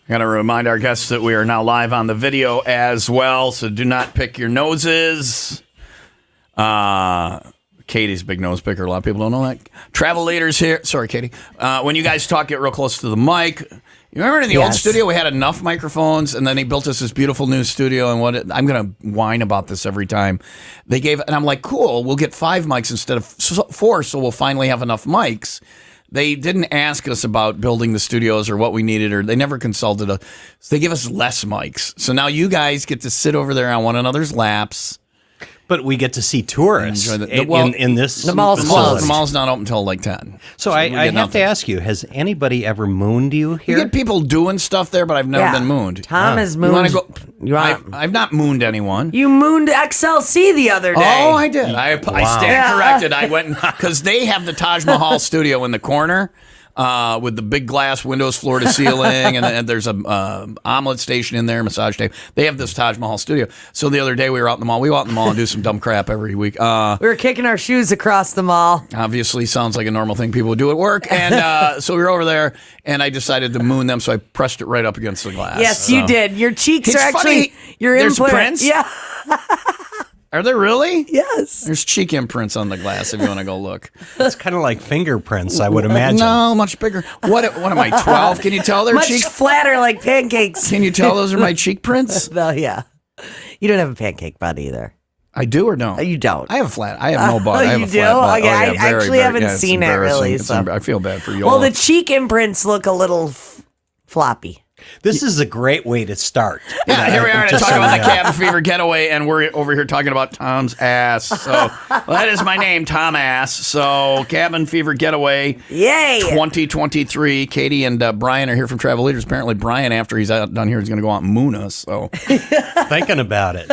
I got to remind our guests that we are now live on the video as well, so do not pick your noses. Katie's big nose picker. A lot of people don't know that. Travel leaders here. Sorry, Katie. When you guys talk, get real close to the mic. You remember in the old studio, we had enough microphones, and then they built us this beautiful new studio. And I'm going to whine about this every time. And I'm like, cool, we'll get 5 mics instead of 4, so we'll finally have enough mics. They didn't ask us about building the studios or what we needed, or they never consulted us. So they give us less mics. So now you guys get to sit over there on one another's laps. But we get to see tourists in this. The mall's closed. The mall's not open until like 10. So I have to ask you, has anybody ever mooned you here? You get people doing stuff there, but I've never been mooned. Tom has mooned. I've not mooned anyone. You mooned XLC the other day. Oh, I did. I stand corrected. I went because they have the Taj Mahal studio in the corner. With the big glass windows, floor to ceiling, and there's a omelet station in there, massage table. They have this Taj Mahal studio. So the other day we were out in the mall. We go out in the mall and do some dumb crap every week. We were kicking our shoes across the mall. Obviously, sounds like a normal thing people would do at work. And so we were over there, and I decided to moon them, so I pressed it right up against the glass. Yes, you did. Your cheeks are actually your There's implant. prints? Yeah. Are there really? Yes. There's cheek imprints on the glass if you want to go look. It's kind of like fingerprints, I would imagine. No, much bigger. What am I, 12? Can you tell they're Much cheek? flatter like pancakes. Can you tell those are my cheek prints? Well, yeah. You don't have a pancake butt either. I do or don't? You don't. I have I have no butt. I have you a flat do? butt. Okay, I very, actually haven't it's seen it really. So. I feel bad for you. Well, the cheek imprints look a little floppy. This is a great way to start. Yeah, here we are to talk about the Cabin Fever Getaway, and we're over here talking about Tom's ass. So that is my name, Tom Ass. So Cabin Fever Getaway, Yay! 2023. Katie and Brian are here from Travel Leaders. Apparently, Brian, after he's out done here, is going to go out and moon us. So thinking about it.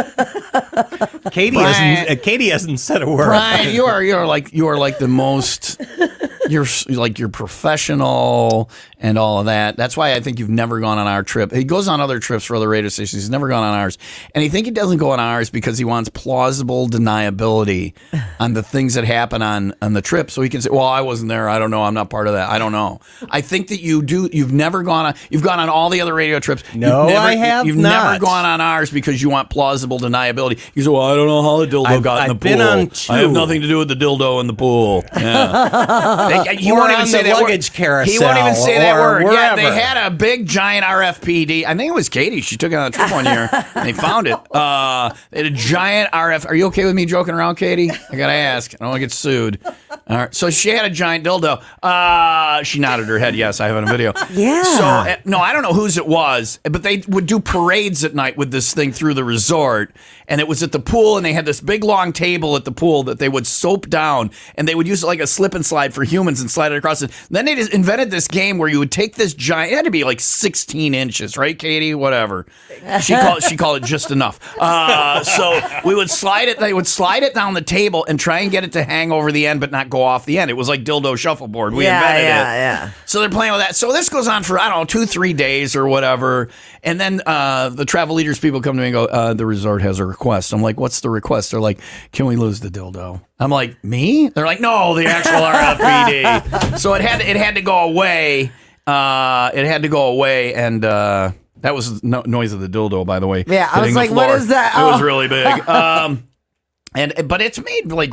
Katie hasn't said a word. Brian, you are like the most. You're professional and all of that. That's why I think you've never gone on our trip. He goes on other trips for other radio stations. He's never gone on ours. And I think he doesn't go on ours because he wants plausible deniability on the things that happen on the trip. So he can say, well, I wasn't there. I don't know. I'm not part of that. I don't know. I think that you've never gone on. You've gone on all the other radio trips. No, I have You've not. never gone on ours because you want plausible deniability. You say, well, I don't know how the dildo got in the pool. Been on 2. I have nothing to do with the dildo in the pool. Yeah. He won't even say that luggage word. Carousel. He won't even say that word. Wherever. Yeah, they had a big giant RFPD. I think it was Katie. She took it on a trip one year. And they found it. They had a giant RF. Are you okay with me joking around, Katie? I gotta ask. I don't want to get sued. All right. So she had a giant dildo. She nodded her head. Yes, I have it on video. Yeah. So no, I don't know whose it was, but they would do parades at night with this thing through the resort, and it was at the pool, and they had this big long table at the pool that they would soap down, and they would use it like a slip and slide for humans and slide it across it. Then they just invented this game where you would take this giant. It had to be like 16 inches, right, Katie? Whatever. She called it just enough. So we would slide it. They would slide it down the table and try and get it to hang over the end, but not go off the end. It was like dildo shuffleboard. We invented it. Yeah. So they're playing with that. So this goes on for, I don't know, 2-3 days or whatever. And then the Travel Leaders people come to me and go, the resort has a request. I'm like, what's the request? They're like, can we lose the dildo? I'm like, me? They're like, no, the actual RFPD. So it had to go away. It had to go away, and that was the noise of the dildo, by the way. Yeah, I was like, what is that? It was really big. But it's made like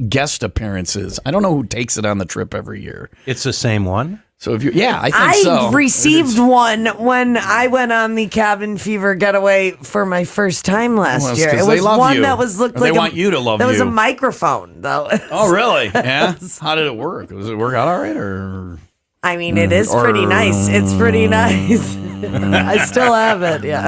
guest appearances. I don't know who takes it on the trip every year. It's the same one? So if I think so. I received one when I went on the Cabin Fever Getaway for my first time last year. It was one that looked like they want you to love that you. was a microphone, though. Oh, really? Yeah. How did it work? Does it work out all right, or? I mean, it is pretty nice. It's pretty nice. I still have it, yeah.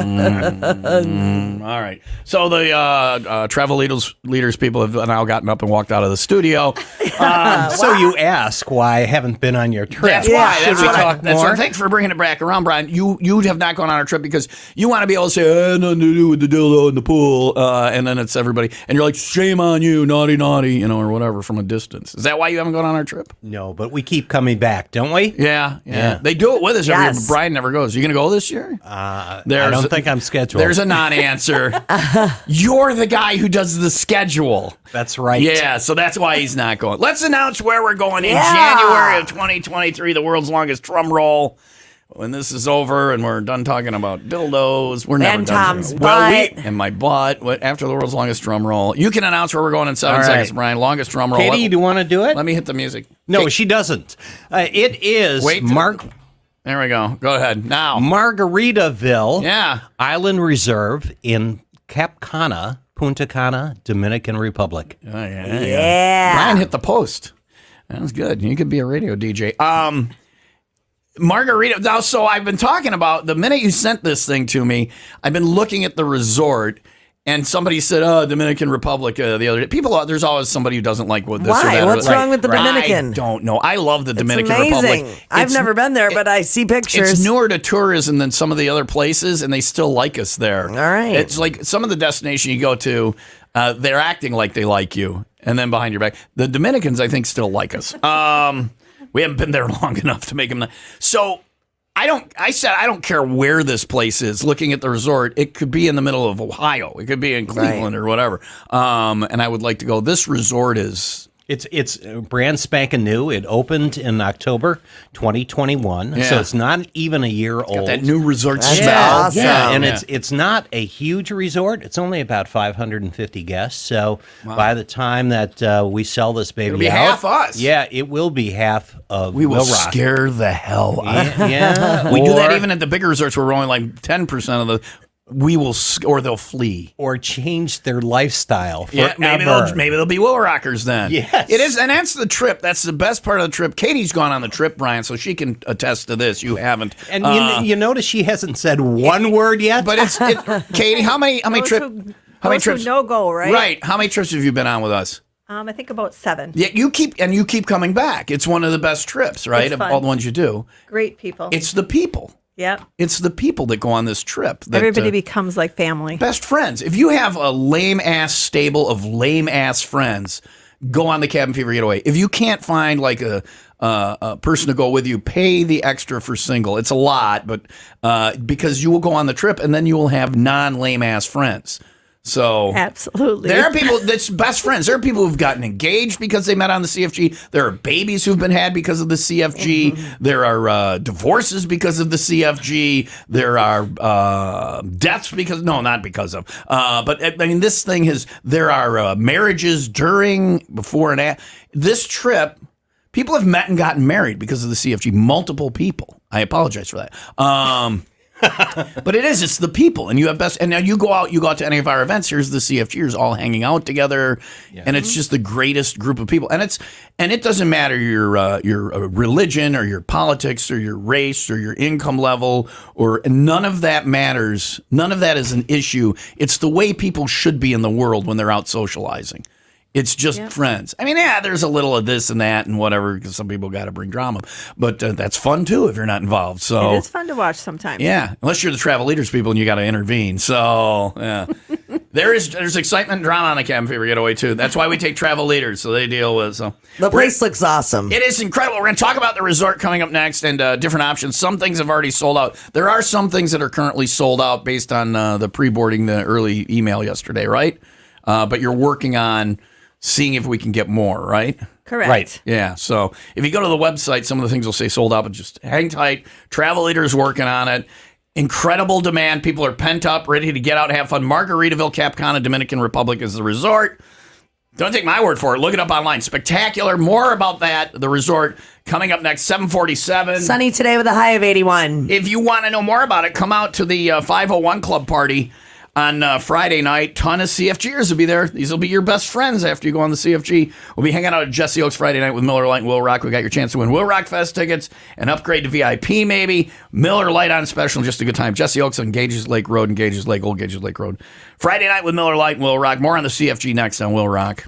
All right. So the Travel Leaders people have now gotten up and walked out of the studio. So you ask why I haven't been on your trip. That's why. Should we talk more? Thanks for bringing it back around, Brian. You have not gone on our trip because you want to be able to say, I had nothing to do with the dildo in the pool, and then it's everybody. And you're like, shame on you, naughty, or whatever from a distance. Is that why you haven't gone on our trip? No, but we keep coming back, don't we? Yeah. They do it with us every year, but Brian never goes. Are you going to go this year? I don't think I'm scheduled. There's a non-answer. You're the guy who does the schedule. That's right. Yeah, so that's why he's not going. Let's announce where we're going in January of 2023, the world's longest drum roll. when this is over and we're done talking about dildos, we're never And done. Tom's butt. And my butt. After the world's longest drum roll. You can announce where we're going in 7 seconds, Brian. Longest drum roll. Katie, do you want to do it? Let me hit the music. No, she doesn't. It is There we go. Go ahead. Now. Margaritaville Yeah. Island Reserve in Cap Cana, Punta Cana, Dominican Republic. Oh, Yeah. Brian hit the post. That was good. You could be a radio DJ. Margarita. Now, so I've been talking about, the minute you sent this thing to me, I've been looking at the resort, and somebody said, Dominican Republic the other day. There's always somebody who doesn't like what this or Why? that. What's wrong with the Dominican? I don't know. I love the Dominican It's amazing. Republic. I've never been there, but I see pictures. It's newer to tourism than some of the other places, and they still like us there. All right. It's like some of the destination you go to, they're acting like they like you, and then behind your back. The Dominicans, I think, still like us. We haven't been there long enough to make them. So I don't care where this place is. Looking at the resort, it could be in the middle of Ohio. It could be in Cleveland or whatever. And I would like to go. This resort is. It's brand spanking new. It opened in October 2021, so it's not even a year old. That new resort That's smell. awesome. Yeah, and it's not a huge resort. It's only about 550 guests. So by the time that we sell this baby It'll be out, half us. Yeah, it will be half of We will WIIL Rock. scare the hell out of Yeah, We do that even at the bigger resorts where we're only like 10% of the. We will, or they'll flee. or change their lifestyle Yeah, forever. maybe they'll be WIIL Rockers then. Yes. It is, and that's the trip. That's the best part of the trip. Katie's gone on the trip, Brian, so she can attest to this. You haven't. And you notice she hasn't said one word yet. But Katie, how many trips? How many trips? No go, right? Right. How many trips have you been on with us? I think about 7. Yeah, you keep coming back. It's one of the best trips, right? It's Of fun. all the ones you do. Great people. It's the people. Yep. It's the people that go on this trip. That, Everybody becomes like family. best friends. If you have a lame ass stable of lame ass friends, go on the Cabin Fever Getaway. If you can't find like a person to go with you, pay the extra for single. It's a lot, but because you will go on the trip and then you will have non lame ass friends. So Absolutely. there are people that's best friends. There are people who've gotten engaged because they met on the CFG. There are babies who've been had because of the CFG. Mm-hmm. There are divorces because of the CFG. There are deaths because not because of. But I mean, this thing there are marriages during, before, and after. This trip, people have met and gotten married because of the CFG. Multiple people. I apologize for that. But it's the people, and you have best. And now you go out to any of our events. Here's the CFGers all hanging out together, and it's just the greatest group of people. And it doesn't matter your religion or your politics or your race or your income level, or none of that matters. None of that is an issue. It's the way people should be in the world when they're out socializing. It's just friends. I mean, there's a little of this and that and whatever, because some people got to bring drama. But that's fun, too, if you're not involved. So It is fun to watch sometimes. yeah, unless you're the travel leaders people and you got to intervene. So yeah, there's excitement and drama on the Cabin Fever Getaway, too. That's why we take travel leaders, so they deal with. So The place looks awesome. it is incredible. We're going to talk about the resort coming up next and different options. Some things have already sold out. There are some things that are currently sold out based on the pre-boarding, the early email yesterday, right? But you're working on seeing if we can get more, right? Correct. Right. Yeah. So if you go to the website, some of the things will say sold out, but just hang tight. Travel Leaders working on it. Incredible demand. People are pent up, ready to get out and have fun. Margaritaville, Cap Cana, Dominican Republic is the resort. Don't take my word for it. Look it up online. Spectacular. More about that, the resort, coming up next, 7:47. Sunny today with a high of 81. If you want to know more about it, come out to the 501 Club party on Friday night. Ton of CFGers will be there. These will be your best friends after you go on the CFG. We'll be hanging out at Jesse Oaks Friday night with Miller Lite and WIIL Rock. We got your chance to win WIIL Rock Fest tickets, an upgrade to VIP maybe. Miller Lite on special, just a good time. Jesse Oaks on Gages Lake Road and Old Gages Lake Road. Friday night with Miller Lite and WIIL Rock. More on the CFG next on WIIL Rock.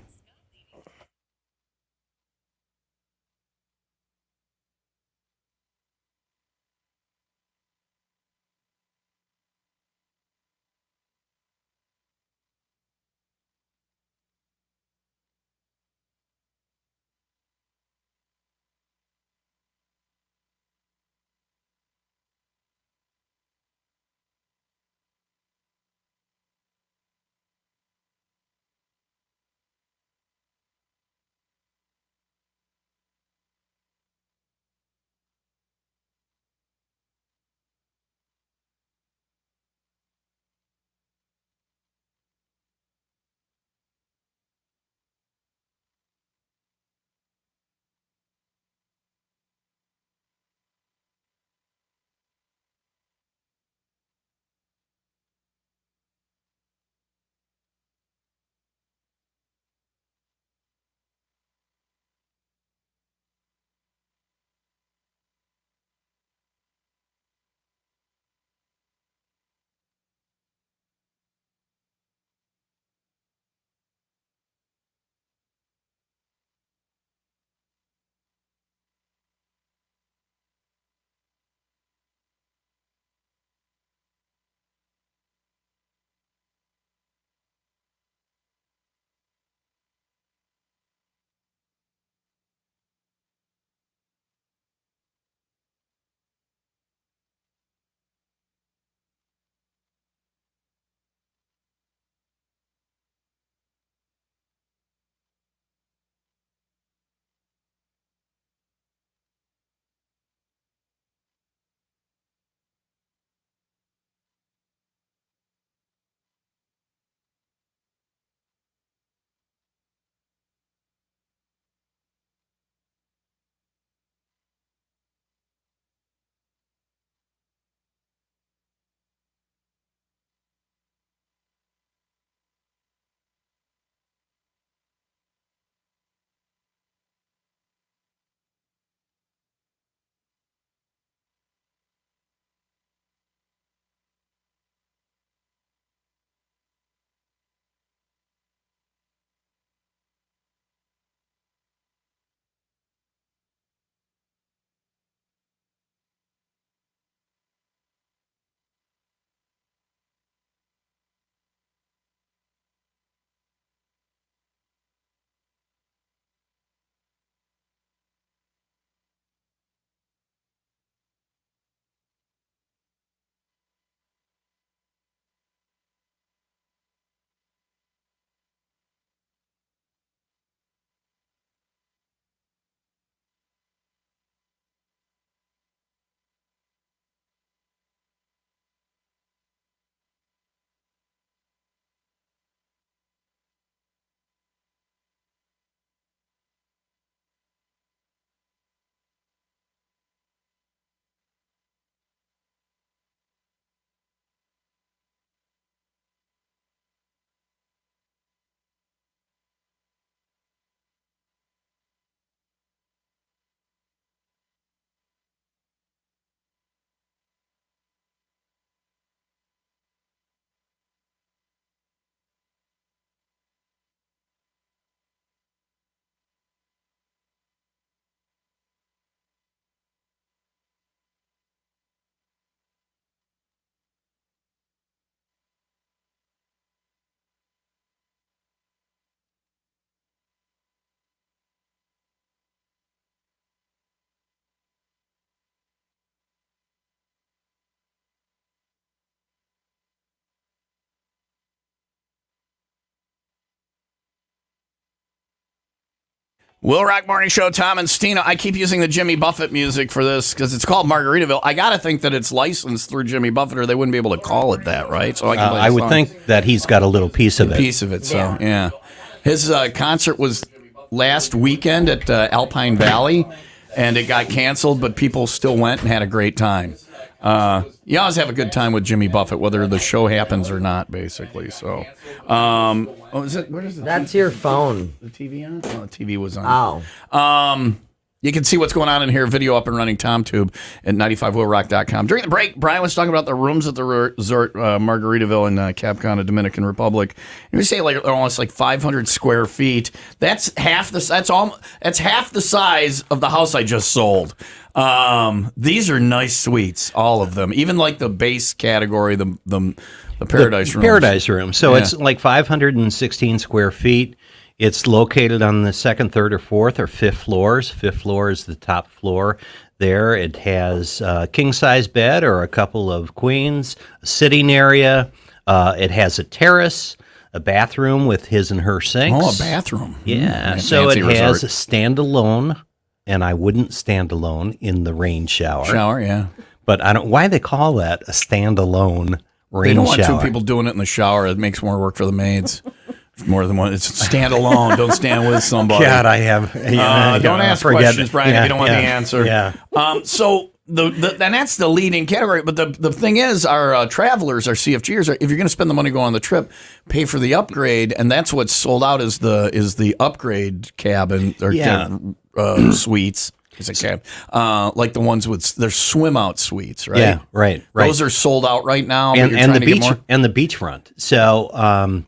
Will Rock Morning Show, Tom and Stino. I keep using the Jimmy Buffett music for this because it's called Margaritaville. I got to think that it's licensed through Jimmy Buffett or they wouldn't be able to call it that, right? So I would think that he's got a little piece of it. So, yeah. His concert was last weekend at Alpine Valley, and it got canceled, but people still went and had a great time. You always have a good time with Jimmy Buffett, whether the show happens or not, basically. So, is it? Where is it? That's your phone. The TV on? Oh, the TV was on. Oh. You can see what's going on in here. Video up and running, TomTube at 95WIILRock.com. During the break, Brian was talking about the rooms at the resort, Margaritaville in Cap Cana, Dominican Republic. You say like almost like 500 square feet. That's half the. That's half the size of the house I just sold. These are nice suites, all of them. Even like the base category, the Paradise Room. Paradise Room. So it's like 516 square feet. It's located on the second, third, or fourth, or fifth floors. Fifth floor is the top floor there. It has a king-size bed or a couple of queens, a sitting area. It has a terrace, a bathroom with his and her sinks. Oh, a bathroom. Yeah. So it has a standalone, and I wouldn't stand alone in the rain shower. Shower, yeah. But I don't. Why they call that a standalone rain shower? They don't want two people doing it in the shower. It makes more work for the maids. More than one. It's stand alone. Don't stand with somebody. God, I have. Don't ask questions, Brian, if you don't want the answer. Yeah. So and that's the leading category. But the thing is, our travelers, our CFGers, if you're going to spend the money to go on the trip, pay for the upgrade, and that's what's sold out is the upgrade cabin or suites. Is a cab, like the ones with their swim out suites, right? Yeah, right. Those are sold out right now. And the beach and the beachfront. So.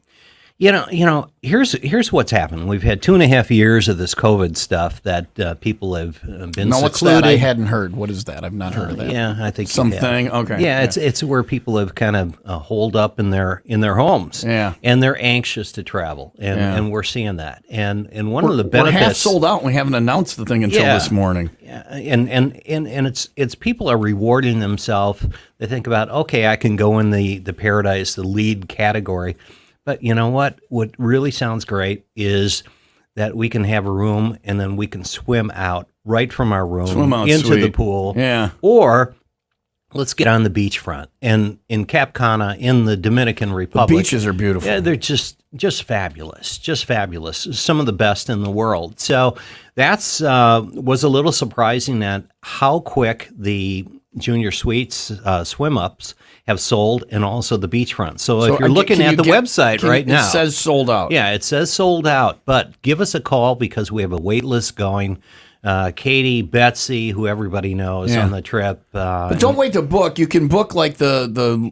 Here's what's happened. We've had 2.5 years of this COVID stuff that people have been secluded. What's that? I hadn't heard. What is that? I've not heard of that. Yeah, I think something. Okay. Yeah, it's where people have kind of holed up in their homes. Yeah, and they're anxious to travel, and we're seeing that. And one of the benefits, we're half sold out. And we haven't announced the thing until this morning. Yeah, and it's people are rewarding themselves. They think about, okay, I can go in the Paradise, the lead category. But you know what? What really sounds great is that we can have a room and then we can swim out right from our room into the pool. Yeah. Or let's get on the beachfront. And in Cap Cana, in the Dominican Republic. The beaches are beautiful. Yeah, they're just fabulous. Just fabulous. Some of the best in the world. So that's was a little surprising at how quick the Junior Suites swim-ups have sold, and also the beachfront. So if you're looking at the website right now. It says sold out. Yeah, it says sold out. But give us a call because we have a wait list going. Katie, Betsy, who everybody knows on the trip. But don't wait to book. You can book like the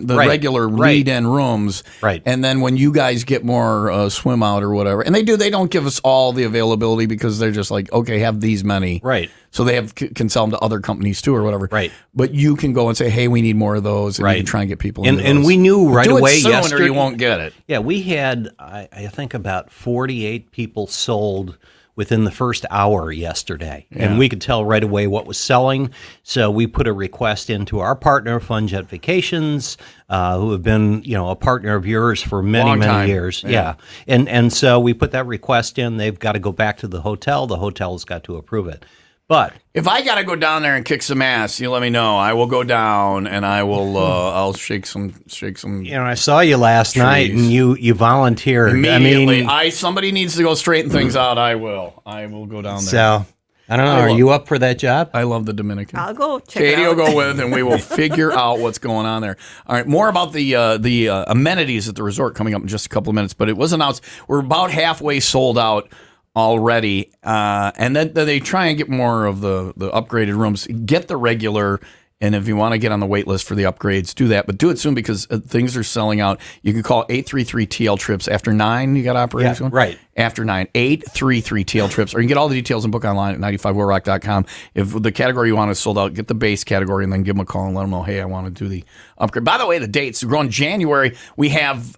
regular lead-in rooms. Right. And then when you guys get more swim out or whatever. And they don't give us all the availability because they're just like, okay, have these many. Right. So they can sell them to other companies too or whatever. Right. But you can go and say, hey, we need more of those. And you can try and get people into And those. we knew right Do away it soon yesterday. or you won't get it. Yeah, we had, I think, about 48 people sold within the first hour yesterday. Yeah. And we could tell right away what was selling. So we put a request into our partner, Fun Jet Vacations, who have been, a partner of yours for many years. Yeah. And so we put that request in. They've got to go back to the hotel. The hotel's got to approve it. But if I got to go down there and kick some ass, you let me know. I will go down and I will. I'll shake some. I saw you last night and you volunteered immediately. Somebody needs to go straighten things out. I will go down there. So I don't know. Are you up for that job? I love the Dominican. I'll go check Katie it out. will go with, and we will figure out what's going on there. All right, more about the amenities at the resort coming up in just a couple of minutes. But it was announced we're about halfway sold out already, and then they try and get more of the upgraded rooms. Get the regular, and if you want to get on the wait list for the upgrades, do that. But do it soon because things are selling out. You can call 833-TL Trips. After 9, you got operators going? Right. After 9, 833-TL Trips. Or you can get all the details and book online at 95WIILRock.com. If the category you want is sold out, get the base category and then give them a call and let them know, hey, I want to do the upgrade. By the way, the dates, we're going January. We have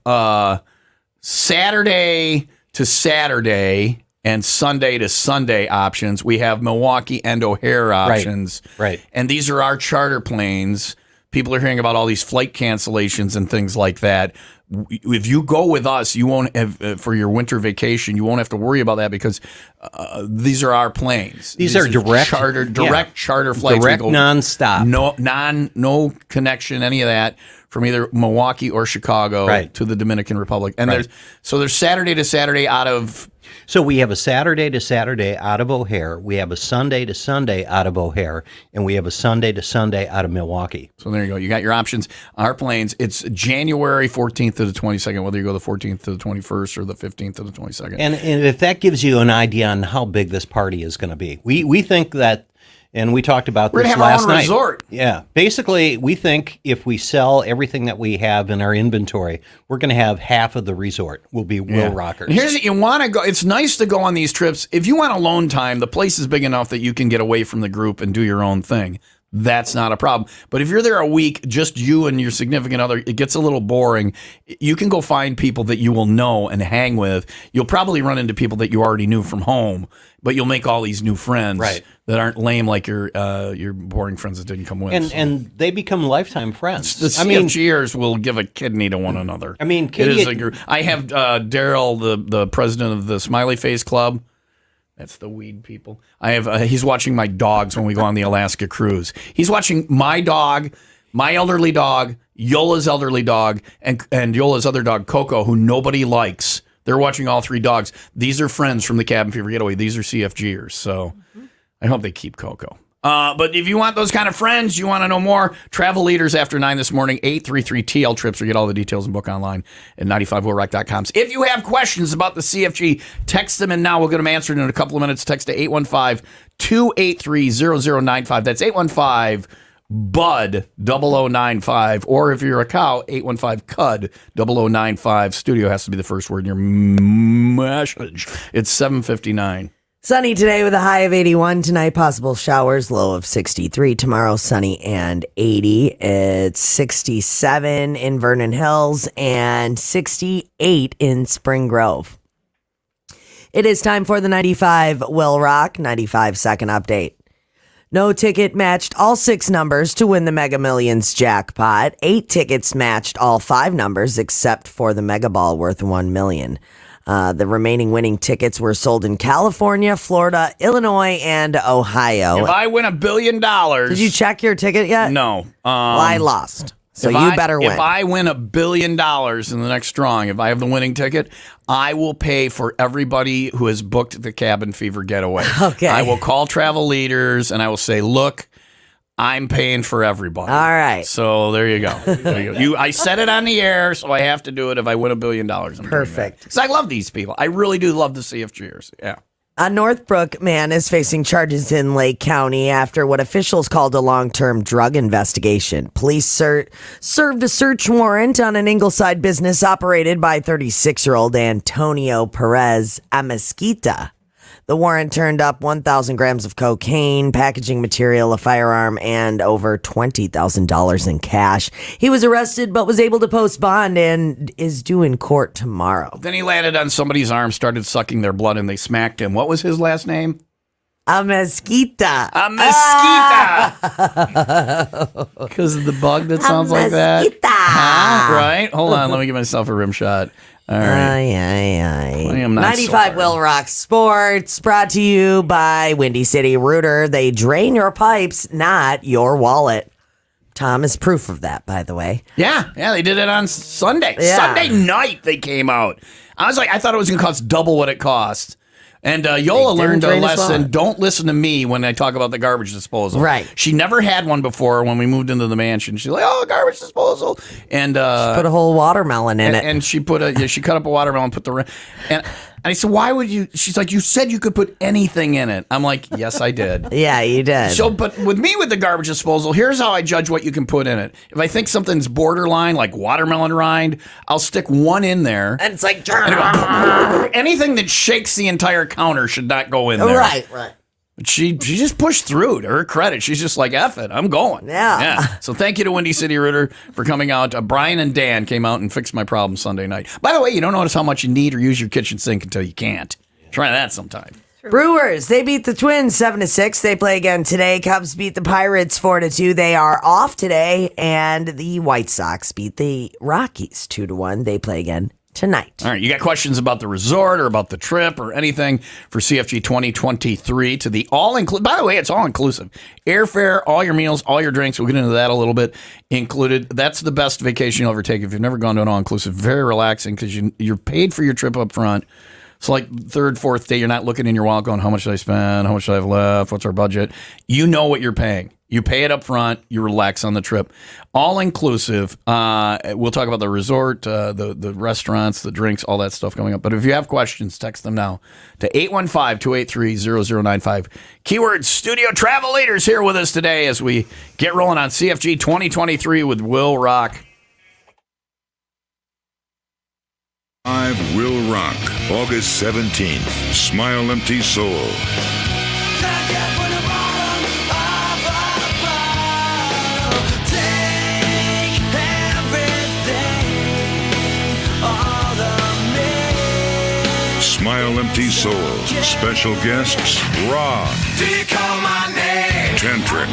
Saturday to Saturday and Sunday to Sunday options. We have Milwaukee and O'Hare options. Right. And these are our charter planes. People are hearing about all these flight cancellations and things like that. if you go with us, you won't have for your winter vacation. You won't have to worry about that because these are our planes. These are direct charter flights, direct nonstop. No connection, any of that from either Milwaukee or Chicago to the Dominican Republic. And there's Saturday to Saturday out of. So we have a Saturday to Saturday out of O'Hare. We have a Sunday to Sunday out of O'Hare, and we have a Sunday to Sunday out of Milwaukee. So there you go. You got your options. Our planes. It's January 14th to the 22nd, whether you go the 14th to the 21st or the 15th to the 22nd. And if that gives you an idea on how big this party is going to be, we think that. And we talked about this last night. We're going to have our own resort. Yeah. Basically, we think if we sell everything that we have in our inventory, we're going to have half of the resort will be WIIL Rockers. And here's what you want to go. It's nice to go on these trips. If you want alone time, the place is big enough that you can get away from the group and do your own thing. That's not a problem. But if you're there a week, just you and your significant other, it gets a little boring. You can go find people that you will know and hang with. You'll probably run into people that you already knew from home, but you'll make all these new friends that aren't lame like your boring friends that didn't come with. And they become lifetime friends. The CFGers will give a kidney to one another. I mean, I have Daryl, the president of the Smiley Face Club. That's the weed people. I have. He's watching my dogs when we go on the Alaska cruise. He's watching my dog, my elderly dog, Yola's elderly dog, and Yola's other dog, Coco, who nobody likes. They're watching all three dogs. These are friends from the Cabin Fever Getaway. These are CFGers. So I hope they keep Coco. But if you want those kind of friends, you want to know more, Travel Leaders after 9 this morning, 833-TL Trips, or get all the details and book online at 95willrock.com. If you have questions about the CFG, text them in now. We'll get them answered in a couple of minutes. Text to 815-283-0095. That's 815-BUD-0095. Or if you're a cow, 815-CUD-0095. Studio has to be the first word in your message. It's 7:59. Sunny today with a high of 81. Tonight, possible showers, low of 63. Tomorrow, sunny and 80. It's 67 in Vernon Hills and 68 in Spring Grove. It is time for the 95 WIIL Rock 95 second update. No ticket matched all 6 numbers to win the Mega Millions jackpot. 8 tickets matched all 5 numbers except for the Mega Ball worth $1 million. The remaining winning tickets were sold in California, Florida, Illinois, and Ohio. If I win $1 billion... Did you check your ticket yet? No. Well, I lost. So you better win. If I win $1 billion in the next drawing, if I have the winning ticket, I will pay for everybody who has booked the Cabin Fever Getaway. Okay. I will call Travel Leaders and I will say, look, I'm paying for everybody. All right. So there you go. I said it on the air, so I have to do it if I win $1 billion. Perfect. Because I love these people. I really do love the CFGers. Yeah. A Northbrook man is facing charges in Lake County after what officials called a long-term drug investigation. Police served a search warrant on an Ingleside business operated by 36-year-old Antonio Perez Amesquita. The warrant turned up 1,000 grams of cocaine, packaging material, a firearm, and over $20,000 in cash. He was arrested but was able to post bond and is due in court tomorrow. Then he landed on somebody's arm, started sucking their blood, and they smacked him. What was his last name? Amesquita. Because of the bug that sounds like that? Huh? Right? Hold on. Let me give myself a rim shot. All right. I am not 95 so WIIL Rock Sports, brought to you by Windy City Rooter. They drain your pipes, not your wallet. Tom is proof of that, by the way. Yeah, they did it on Sunday. Yeah. Sunday night they came out. I thought it was going to cost double what it cost. And Yola learned a lesson. Don't listen to me when I talk about the garbage disposal. Right. She never had one before when we moved into the mansion. She's like, oh, garbage disposal. And she put a whole watermelon in it. And she she cut up a watermelon, put the... And I said, why would you... She's like, you said you could put anything in it. I'm like, yes, I did. Yeah, you did. So, but with me with the garbage disposal, here's how I judge what you can put in it. If I think something's borderline, like watermelon rind, I'll stick one in there. And it's like... anything that shakes the entire counter should not go in there. Right. She just pushed through. To her credit, she's just like, F it, I'm going. Yeah. So thank you to Windy City Rooter for coming out. Brian and Dan came out and fixed my problem Sunday night. By the way, you don't notice how much you need or use your kitchen sink until you can't. Try that sometime. Brewers, they beat the Twins 7-6. They play again today. Cubs beat the Pirates 4-2. They are off today. And the White Sox beat the Rockies 2-1. They play again tonight. All right, you got questions about the resort or about the trip or anything for CFG 2023 to the all-inclusive. By the way, it's all-inclusive. Airfare, all your meals, all your drinks. We'll get into that a little bit included. That's the best vacation you'll ever take if you've never gone to an all-inclusive. Very relaxing because you're paid for your trip up front. So like third, fourth day, you're not looking in your wallet going, how much did I spend? How much do I have left? What's our budget? You know what you're paying. You pay it up front. You relax on the trip. All inclusive. We'll talk about the resort, the restaurants, the drinks, all that stuff coming up. But if you have questions, text them now to 815-283-0095. Keyword Studio Travel Leaders here with us today as we get rolling on CFG 2023 with WIIL Rock. WIIL Rock, August 17th. Smile Empty Soul. Smile Empty Soul. Special guests, Raw. Tantric.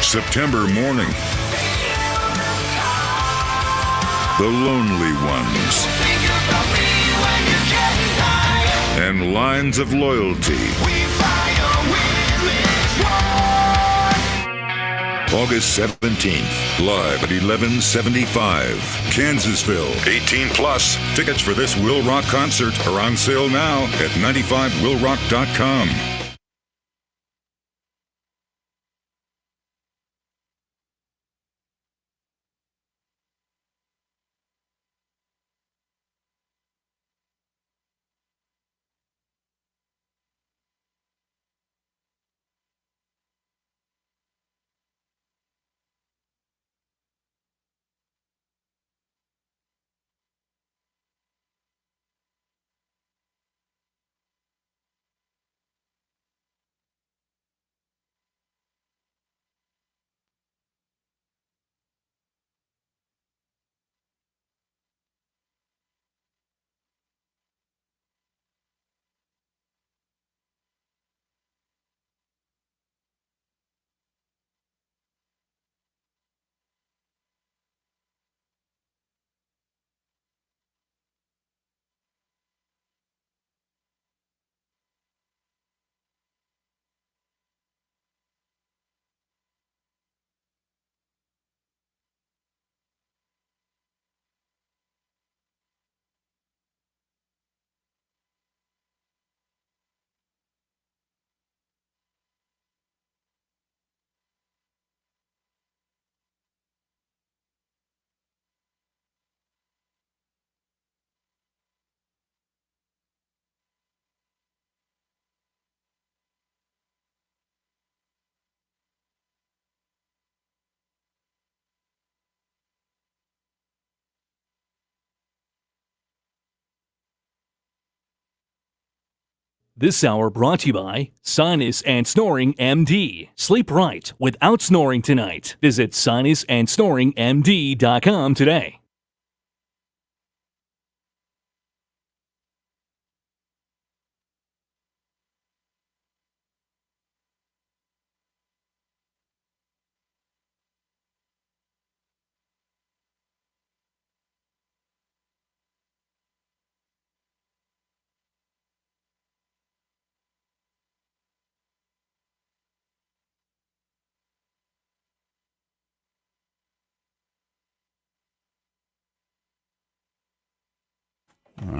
September Morning. The Lonely Ones. And Lines of Loyalty. August 17th, live at 1175, Kansasville. 18 plus. Tickets for this WIIL Rock concert are on sale now at 95willrock.com. This hour brought to you by Sinus and Snoring MD. Sleep right without snoring tonight. Visit sinusandsnoringmd.com today.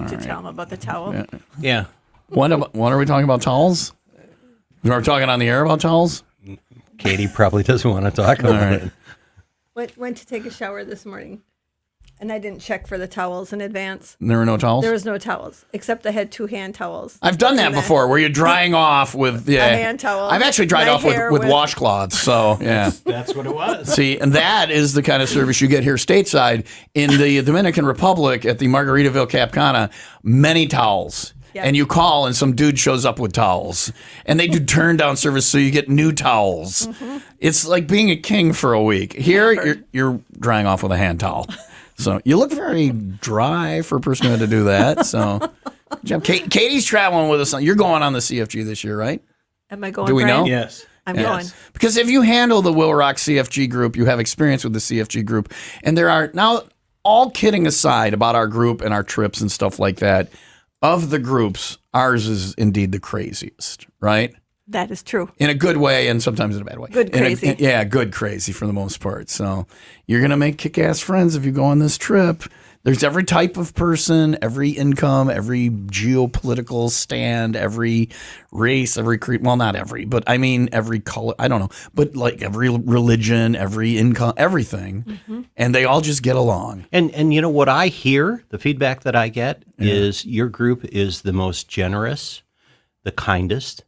To tell them about the towel. Yeah. What are we talking about, towels? Are we talking on the air about towels? Katie probably doesn't want to talk about it. Went to take a shower this morning, and I didn't check for the towels in advance. There were no towels? There was no towels, except I had 2 hand towels. I've done that before, where you're drying off with a hand towel. I've actually dried My off with hair washcloths. So yeah, That's what it was. see, and that is the kind of service you get here stateside in the Dominican Republic at the Margaritaville Cap Cana. Many towels. Yep. And you call, and some dude shows up with towels, and they do turn down service, so you get new towels. Mm-hmm. It's like being a king for a week. Here, you're drying off with a hand towel. So you look very dry for a person who had to do that. So Katie's traveling with us. You're going on the CFG this year, right? Am I going? Do we Brian? know? Yes. I'm Yes. going. Because if you handle the Will Rock CFG group, you have experience with the CFG group. And there are, now, all kidding aside about our group and our trips and stuff like that, of the groups, ours is indeed the craziest, right? That is true. In a good way and sometimes in a bad way. Good crazy. Good crazy for the most part. So you're going to make kick-ass friends if you go on this trip. There's every type of person, every income, every geopolitical stand, every race, every creed. Well, not every, but I mean every color. I don't know. But like every religion, every income, everything. Mm-hmm. And they all just get along. And you know what I hear, the feedback that I get is your group is the most generous, the kindest.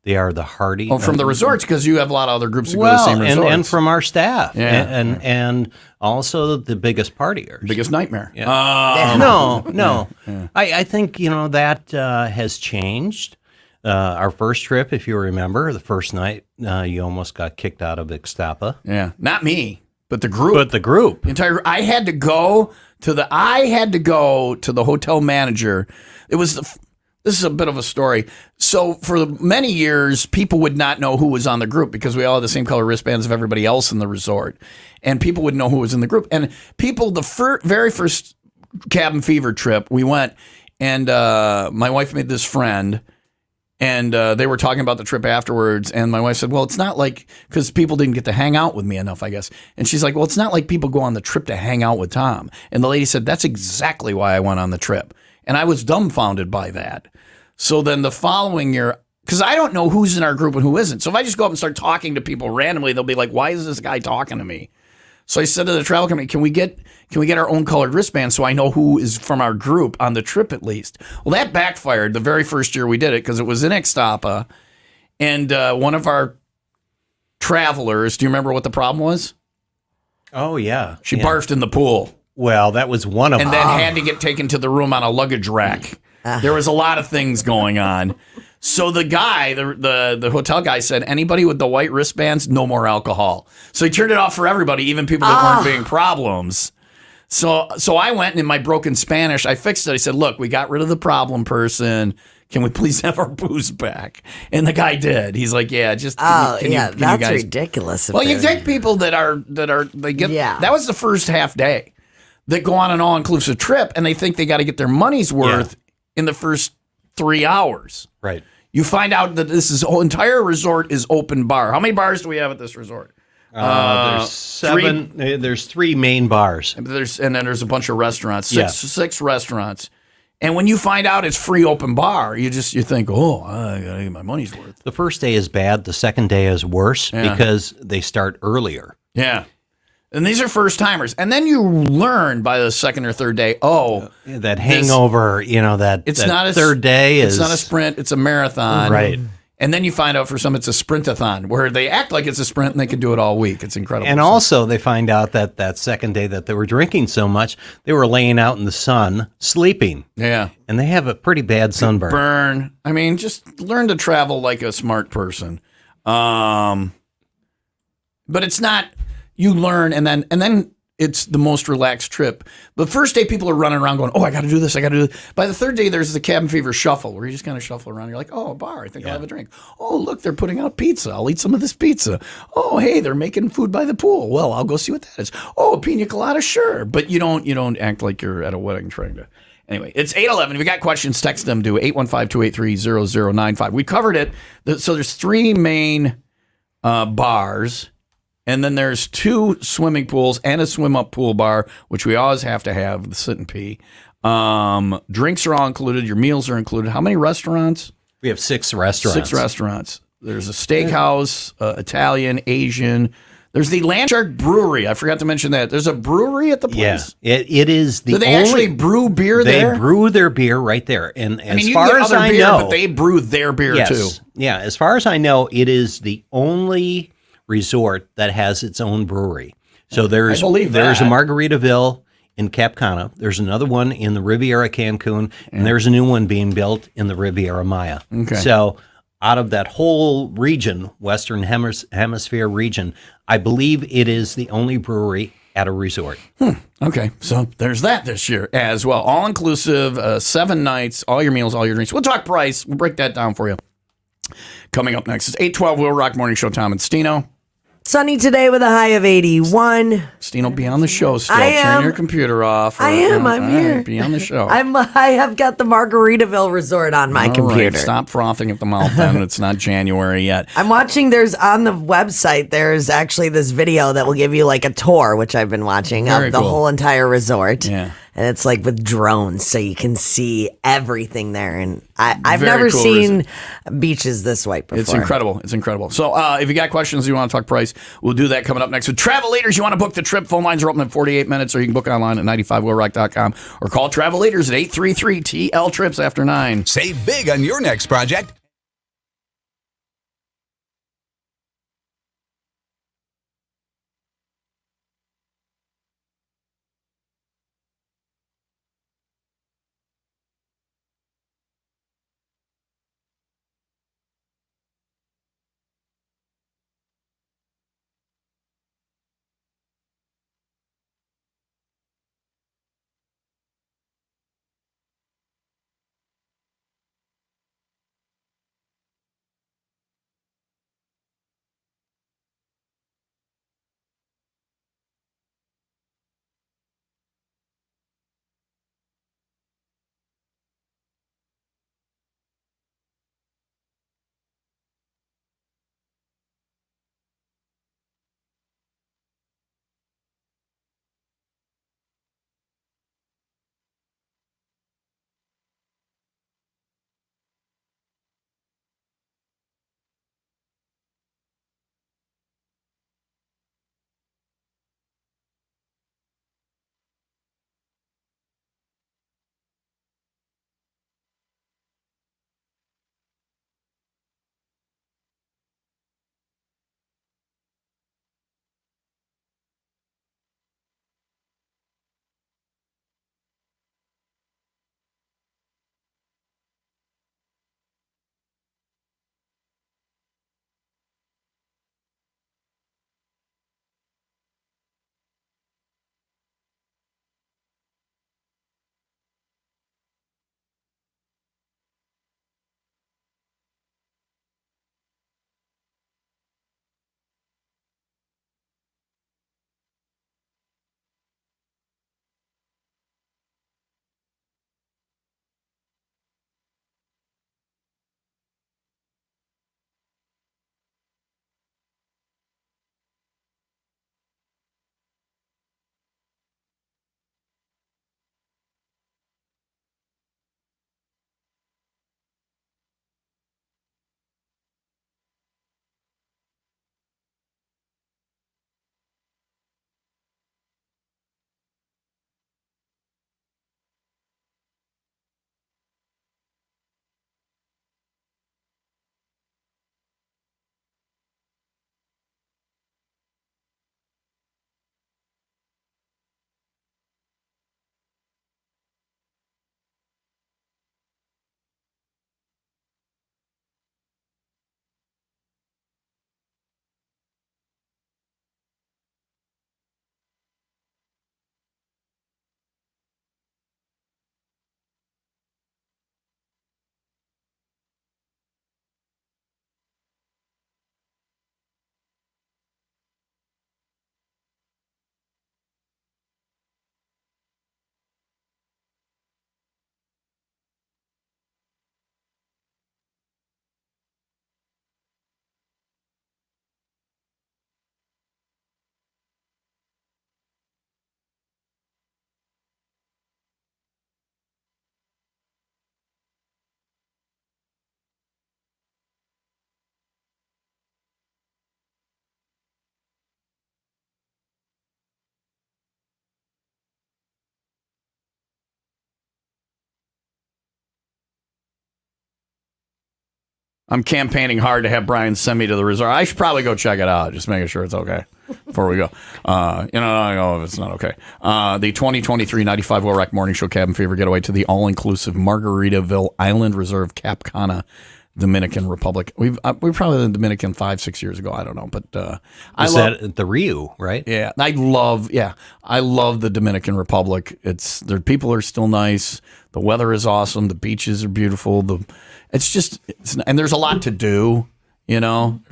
They are the hardy. Oh, from the resorts, because you have a lot of other groups that go to the same resorts. and from our staff. Yeah. And also the biggest partiers. Biggest nightmare. Yeah. No. I think, that has changed. Our first trip, if you remember, the first night, you almost got kicked out of Ixtapa. Yeah. Not me, but the group. But the group. I had to go to the hotel manager. This is a bit of a story. So for many years, people would not know who was on the group because we all had the same color wristbands of everybody else in the resort. And people would know who was in the group. And people, the very first cabin fever trip, we went and my wife made this friend and they were talking about the trip afterwards. And my wife said, well, it's not like, because people didn't get to hang out with me enough, I guess. And she's like, well, it's not like people go on the trip to hang out with Tom. And the lady said, that's exactly why I went on the trip. And I was dumbfounded by that. So then the following year, because I don't know who's in our group and who isn't. So if I just go up and start talking to people randomly, they'll be like, why is this guy talking to me? So I said to the travel company, can we get our own colored wristband so I know who is from our group on the trip at least? Well, that backfired the very first year we did it because it was in Ixtapa. And one of our travelers, do you remember what the problem was? Oh, yeah. She barfed in the pool. Well, that was one of them. And then had to get taken to the room on a luggage rack. There was a lot of things going on. So the guy, the hotel guy said, anybody with the white wristbands, no more alcohol. So he turned it off for everybody, even people that weren't being problems. So I went and in my broken Spanish, I fixed it. I said, look, we got rid of the problem person. Can we please have our booze back? And the guy did. He's like, yeah, just can you that's guys... ridiculous. Well, you take people that was the first half day. That go on an all-inclusive trip and they think they got to get their money's worth in the first 3 hours. Right. You find out that this entire resort is open bar. How many bars do we have at this resort? There's 7. There's 3 main bars. And then there's a bunch of restaurants. Six restaurants. And when you find out it's free open bar, you think, oh, I got to get my money's worth. The first day is bad. The second day is worse because they start earlier. Yeah. And these are first timers. And then you learn by the second or third day, that hangover, it's not a third day is. It's not a sprint, it's a marathon. Right. And then you find out for some it's a sprintathon where they act like it's a sprint and they can do it all week. It's incredible. And also they find out that second day that they were drinking so much, they were laying out in the sun, sleeping. Yeah. And they have a pretty bad sunburn. I mean, just learn to travel like a smart person. But it's not... You learn, and then it's the most relaxed trip. The first day, people are running around going, oh, I got to do this, I got to do this. By the third day, there's the cabin fever shuffle, where you just kind of shuffle around. You're like, oh, a bar, I think I'll have a drink. Oh, look, they're putting out pizza. I'll eat some of this pizza. Oh, hey, they're making food by the pool. Well, I'll go see what that is. Oh, a pina colada, sure. But you don't act like you're at a wedding trying to... Anyway, it's 8:11. If you got questions, text them to 815-283-0095. We covered it. So there's 3 main bars. And then there's 2 swimming pools and a swim-up pool bar, which we always have to have, the sit and pee. Drinks are all included. Your meals are included. How many restaurants? We have 6 restaurants. 6 restaurants. There's a steakhouse, Italian, Asian. There's the Landshark Brewery. I forgot to mention that. There's a brewery at the place. Yeah, it is the Do they actually brew beer there? They brew their beer right there. And as you far can get as other I beer, know... but they brew their beer too. Yeah, as far as I know, it is the only resort that has its own brewery. So there's a Margaritaville in Cap Cana. There's another one in the Riviera Cancun, and there's a new one being built in the Riviera Maya. Okay. So out of that whole region, Western Hemisphere region, I believe it is the only brewery at a resort. Okay, so there's that this year as well. All inclusive, 7 nights, all your meals, all your drinks. We'll talk price. We'll break that down for you. Coming up next is 812 Will Rock Morning Show. Tom and Stino. Sunny today with a high of 81. Stino, be on the show still. I am. Turn your computer off. I am. I'm here. Right, be on the show. I have got the Margaritaville Resort on my All computer. right, stop frothing at the mouth then. It's not January yet. I'm watching, there's on the website, there's actually this video that will give you like a tour, which I've been watching, Very of the cool. whole entire resort. Yeah. And it's like with drones, so you can see everything there. And I've Very never cool seen beaches this white before. It's incredible. It's incredible. So if you got questions, you want to talk price, we'll do that coming up next. With Travel Leaders, you want to book the trip, phone lines are open in 48 minutes, or you can book online at 95willrock.com or call Travel Leaders at 833-TL-TRIPS after 9. Save big on your next project. I'm campaigning hard to have Brian send me to the resort. I should probably go check it out, just making sure it's okay before we go. I don't know if it's not okay. The 2023 95 Will Rock Morning Show cabin fever getaway to the all-inclusive Margaritaville Island Reserve Cap Cana Dominican Republic. We were probably in the Dominican 5-6 years ago. I don't know, but I Is love. that at the WIIL, right? Yeah, I love the Dominican Republic. Their people are still nice. The weather is awesome. The beaches are beautiful. And there's a lot to do. There's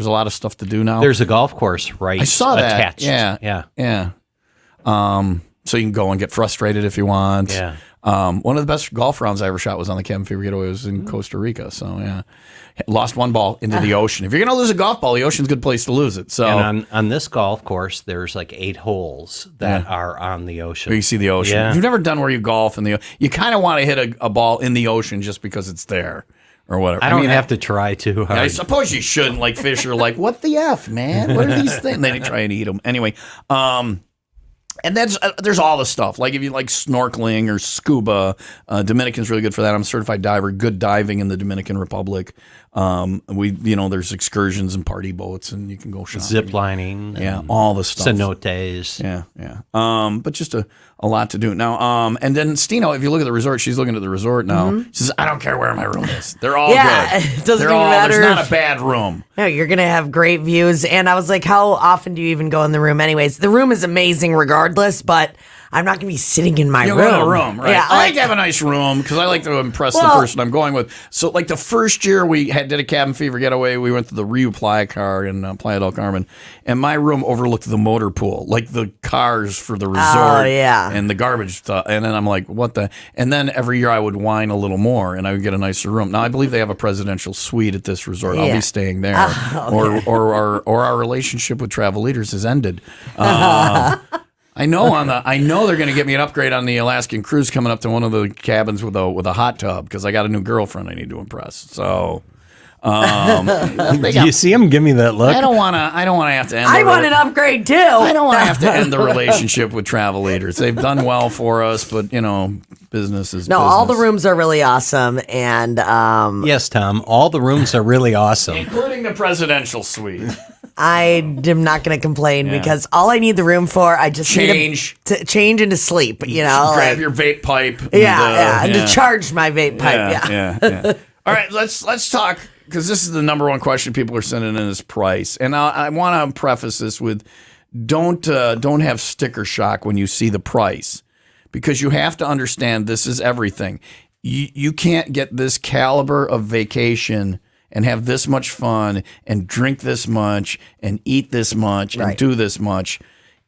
a lot of stuff to do now. There's a golf course right I saw that. attached. Yeah. So you can go and get frustrated if you want. Yeah. One of the best golf rounds I ever shot was on the Cabin Fever Getaway. It was in Costa Rica. So yeah, lost one ball into the ocean. If you're gonna lose a golf ball, the ocean's a good place to lose it. So And on this golf course, there's like 8 holes that are on the ocean. where you see the ocean. Yeah. If you've never done where you golf in you kind of want to hit a ball in the ocean just because it's there or whatever. I don't have to try too hard. I suppose you shouldn't. Like fish are like, what the F, man? What are these things? They try and eat them. Anyway, and there's all the stuff. Like if you like snorkeling or scuba, Dominican's really good for that. I'm a certified diver. Good diving in the Dominican Republic. There's excursions and party boats, and you can go shopping. Zip lining. Yeah, all the stuff. Cenotes. Yeah. But just a lot to do now. And then Stino, if you look at the resort, she's looking at the resort now. She says, "I don't care where my room is. They're all Yeah, good. it doesn't even matter There's not if- a bad room." No, you're going to have great views. And I was like, how often do you even go in the room anyways? The room is amazing regardless, but I'm not going to be sitting in my You room. go in a room, right? Yeah, I like to have a nice room because I like to impress the person I'm going with. So, like the first year we did a Cabin Fever Getaway, we went to the WIIL Playa Car in Playa del Carmen, and my room overlooked the motor pool, like the cars for the resort, yeah. and the garbage stuff. And then I'm like, what the? And then every year I would whine a little more, and I would get a nicer room. Now I believe they have a presidential suite at this resort. I'll be staying there, or our relationship with travel leaders has ended. I know they're going to get me an upgrade on the Alaskan cruise coming up to one of the cabins with a hot tub because I got a new girlfriend I need to impress. So, You see him give me that look? I don't want to have to end. I want an upgrade too. I don't want to have to end the relationship with travel leaders. They've done well for us, but business is No, business. all the rooms are really awesome. And Yes, Tom. All the rooms are really awesome. including the presidential suite. I am not going to complain because all I need the room for, I just Change. need to change into sleep. Grab like, your vape pipe. and to charge my vape pipe. Yeah. All right, let's talk because this is the number one question people are sending in is price, and I want to preface this with don't have sticker shock when you see the price because you have to understand this is everything. You can't get this caliber of vacation and have this much fun and drink this much and eat this much and do this much.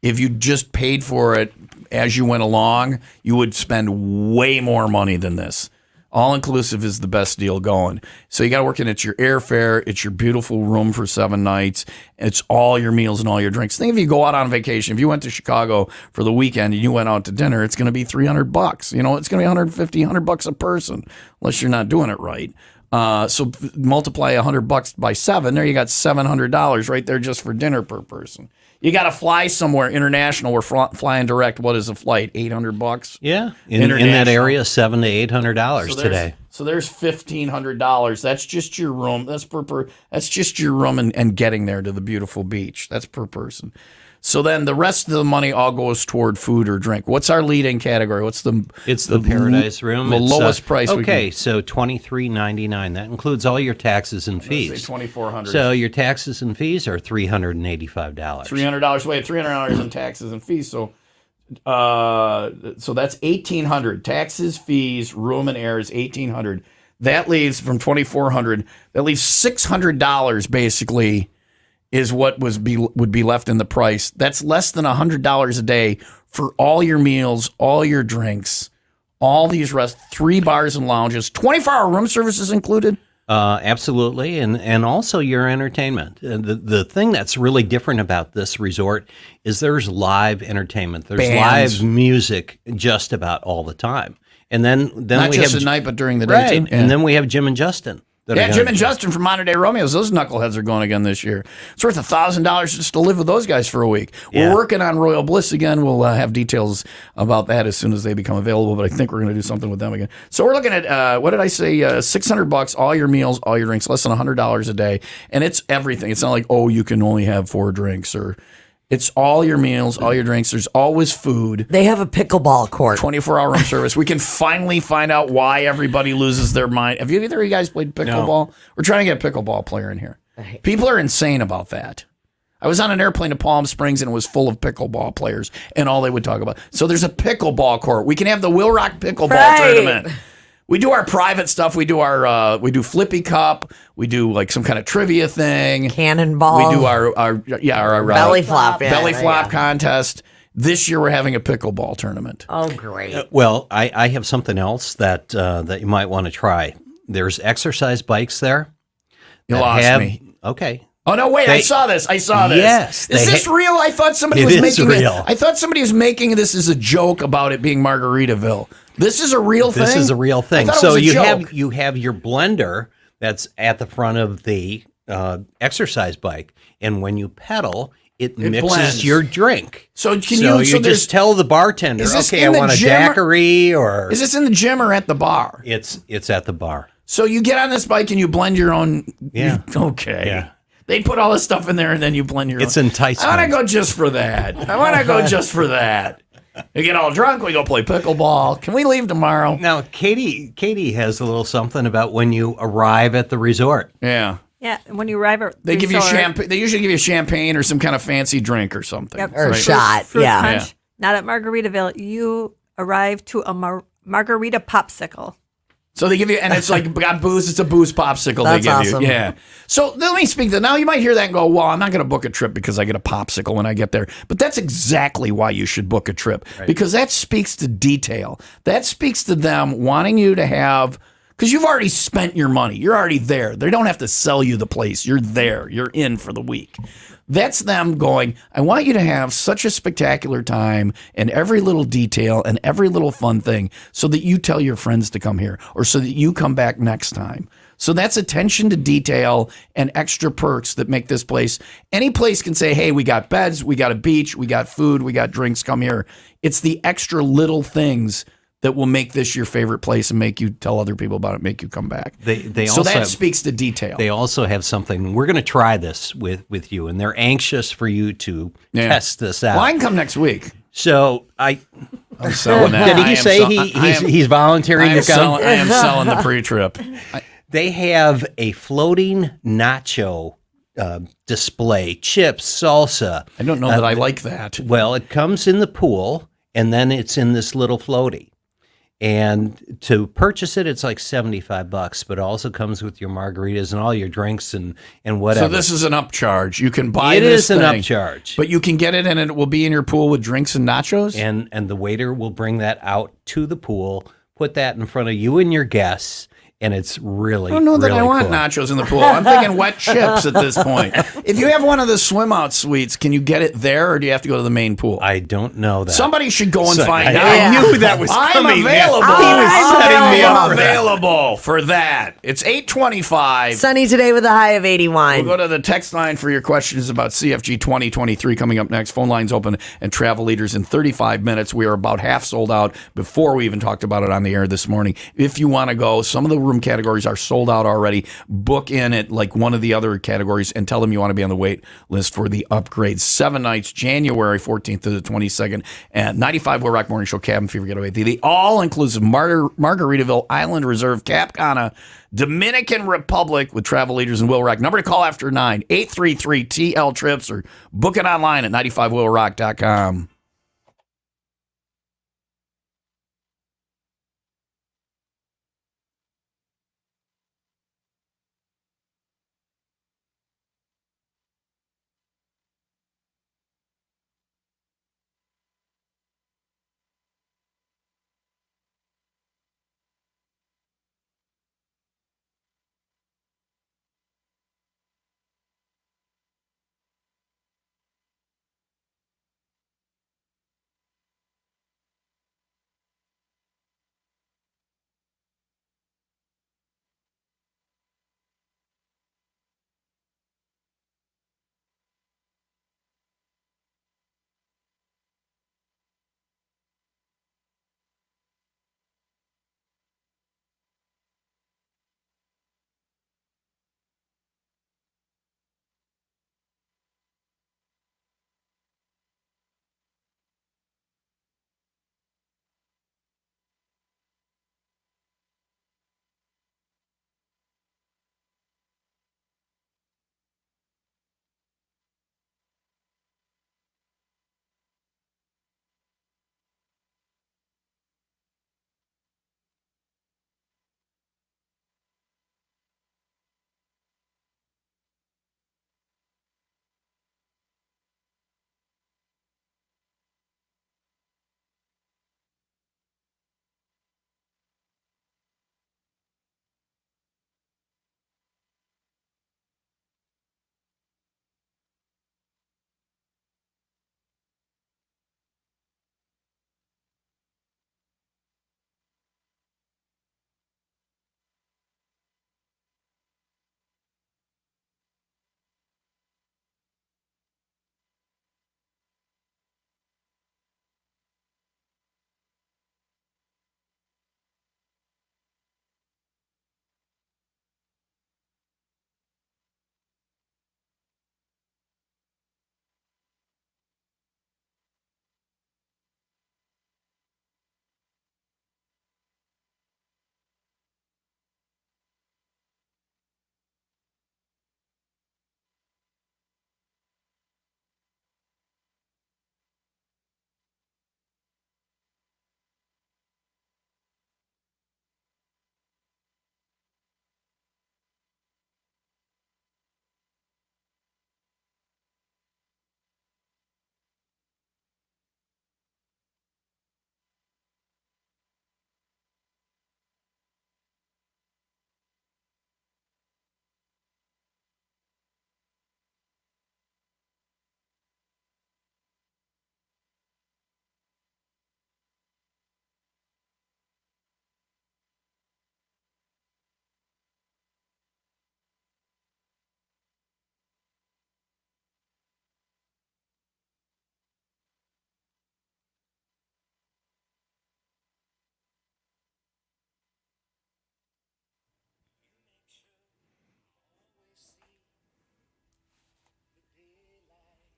If you just paid for it as you went along, you would spend way more money than this. All inclusive is the best deal going. So you got to work in. It's your airfare. It's your beautiful room for 7 nights. It's all your meals and all your drinks. Think if you go out on vacation, if you went to Chicago for the weekend and you went out to dinner, it's going to be $300. It's going to be $150 a person, unless you're not doing it right. So multiply $100 by 7. There you got $700 right there just for dinner per person. You got to fly somewhere international. We're flying direct. What is a flight? $800. Yeah, in that area, $700 to $800 today. So there's $1,500. That's just your room. That's That's just your room and getting there to the beautiful beach. That's per person. So then the rest of the money all goes toward food or drink. What's our leading category? It's the Paradise Room. The It's, lowest price. Okay, so $23.99. That includes all your taxes and fees. $2,400. So your taxes and fees are $385. $300. Wait, $300 in taxes and fees. So that's $1,800. Taxes, fees, room and air is $1,800. That leaves from $2,400. That leaves $600 basically. Is what would be left in the price. That's less than $100 a day for all your meals, all your drinks, all these 3 bars and lounges, 24-hour room services included. Absolutely, and also your entertainment. The thing that's really different about this resort is there's live entertainment. There's Bands. live music just about all the time, and then Not we just have at night, but during the day right, too. and then we have Jim and Justin. Jim and Justin from Modern Day Romeos, those knuckleheads are going again this year. It's worth $1,000 just to live with those guys for a week. We're working on Royal Bliss again. We'll have details about that as soon as they become available, but I think we're going to do something with them again. So we're looking at, what did I say, $600, all your meals, all your drinks, less than $100 a day. And it's everything. It's not like, you can only have 4 drinks or... It's all your meals, all your drinks. There's always food. They have a pickleball court. 24-hour room service. We can finally find out why everybody loses their mind. Have either of you guys played pickleball? No. We're trying to get a pickleball player in here. People are insane about that. I was on an airplane to Palm Springs and it was full of pickleball players and all they would talk about. So there's a pickleball court. We can have the WIIL Rock pickleball tournament. We do our private stuff. We do our Flippy Cup. We do like some kind of trivia thing. Cannonball. We do our belly flop. belly flop contest. This year we're having a pickleball tournament. Oh, great. Well, I have something else that you might want to try. There's exercise bikes there. You lost me. Okay. Oh no! Wait, I saw this. Yes, Is this real? I thought somebody It was is making real. it. I thought somebody was making this as a joke about it being Margaritaville. This is a real thing. This is a real thing. I thought it So was a you joke. have your blender that's at the front of the exercise bike, and when you pedal, it mixes blends. your drink. So can So you? So there's- just tell the bartender, Is this okay, I in the want a gym or- daiquiri, or Is this in the gym or at the bar? it's at the bar. So you get on this bike and you blend your own. Yeah. Okay. Yeah. They put all this stuff in there and then you blend your It's own. enticement. I want to go just for that. You get all drunk. We go play pickleball. Can we leave tomorrow? Now, Katie has a little something about when you arrive at the resort. Yeah. Yeah, when you arrive at They give you resort, champagne. They usually give you champagne or some kind of fancy drink or something. Yep. Or a right? shot. fruit Yeah. punch. Not at Margaritaville. You arrive to a margarita popsicle. So they give you, and it's like got booze. It's a booze popsicle That's they give awesome. you. Yeah. So let me speak to now. You might hear that and go, "Well, I'm not going to book a trip because I get a popsicle when I get there." But that's exactly why you should book a trip because that speaks to detail. That speaks to them wanting you to have. Because you've already spent your money. You're already there. They don't have to sell you the place. You're there. You're in for the week. That's them going, I want you to have such a spectacular time and every little detail and every little fun thing so that you tell your friends to come here or so that you come back next time. So that's attention to detail and extra perks that make this place. Any place can say, hey, we got beds, we got a beach, we got food, we got drinks, come here. It's the extra little things that will make this your favorite place and make you tell other people about it, make you come back. They so also that speaks to detail. They also have something. We're going to try this with you, and they're anxious for you to test this out. Well, I can come next week. So I'm selling that. Did he say he's volunteering to come? I am selling the pre-trip. They have a floating nacho display, chips, salsa. I don't know that I like that. Well, it comes in the pool, and then it's in this little floaty. And to purchase it, it's like $75, but it also comes with your margaritas and all your drinks and whatever. So this is an upcharge. You can buy It this is an thing, upcharge. but you can get it and it will be in your pool with drinks and nachos? And the waiter will bring that out to the pool, put that in front of you and your guests, and it's really, I don't know that really I want cool. nachos in the pool. I'm thinking wet chips at this point. If you have one of the swim out suites, can you get it there or do you have to go to the main pool? I don't know that. Somebody should go and So, find I out. knew that was I'm coming. available. He was setting me up I'm for that. available for that. It's 8:25. Sunny today with a high of 81. We'll go to the text line for your questions about CFG 2023 coming up next. Phone lines open and travel leaders in 35 minutes. We are about half sold out before we even talked about it on the air this morning. If you want to go, some of the room categories are sold out already. Book in at like one of the other categories and tell them you want to be on the wait list for the upgrades. 7 nights, January 14th to the 22nd at 95 WIIL Rock Morning Show Cabin Fever Getaway. The all-inclusive Margaritaville Island Reserve Cap Cana Dominican Republic with travel leaders in WIIL Rock. Number to call after 9, 833-TL-TRIPS or book it online at 95WIILRock.com.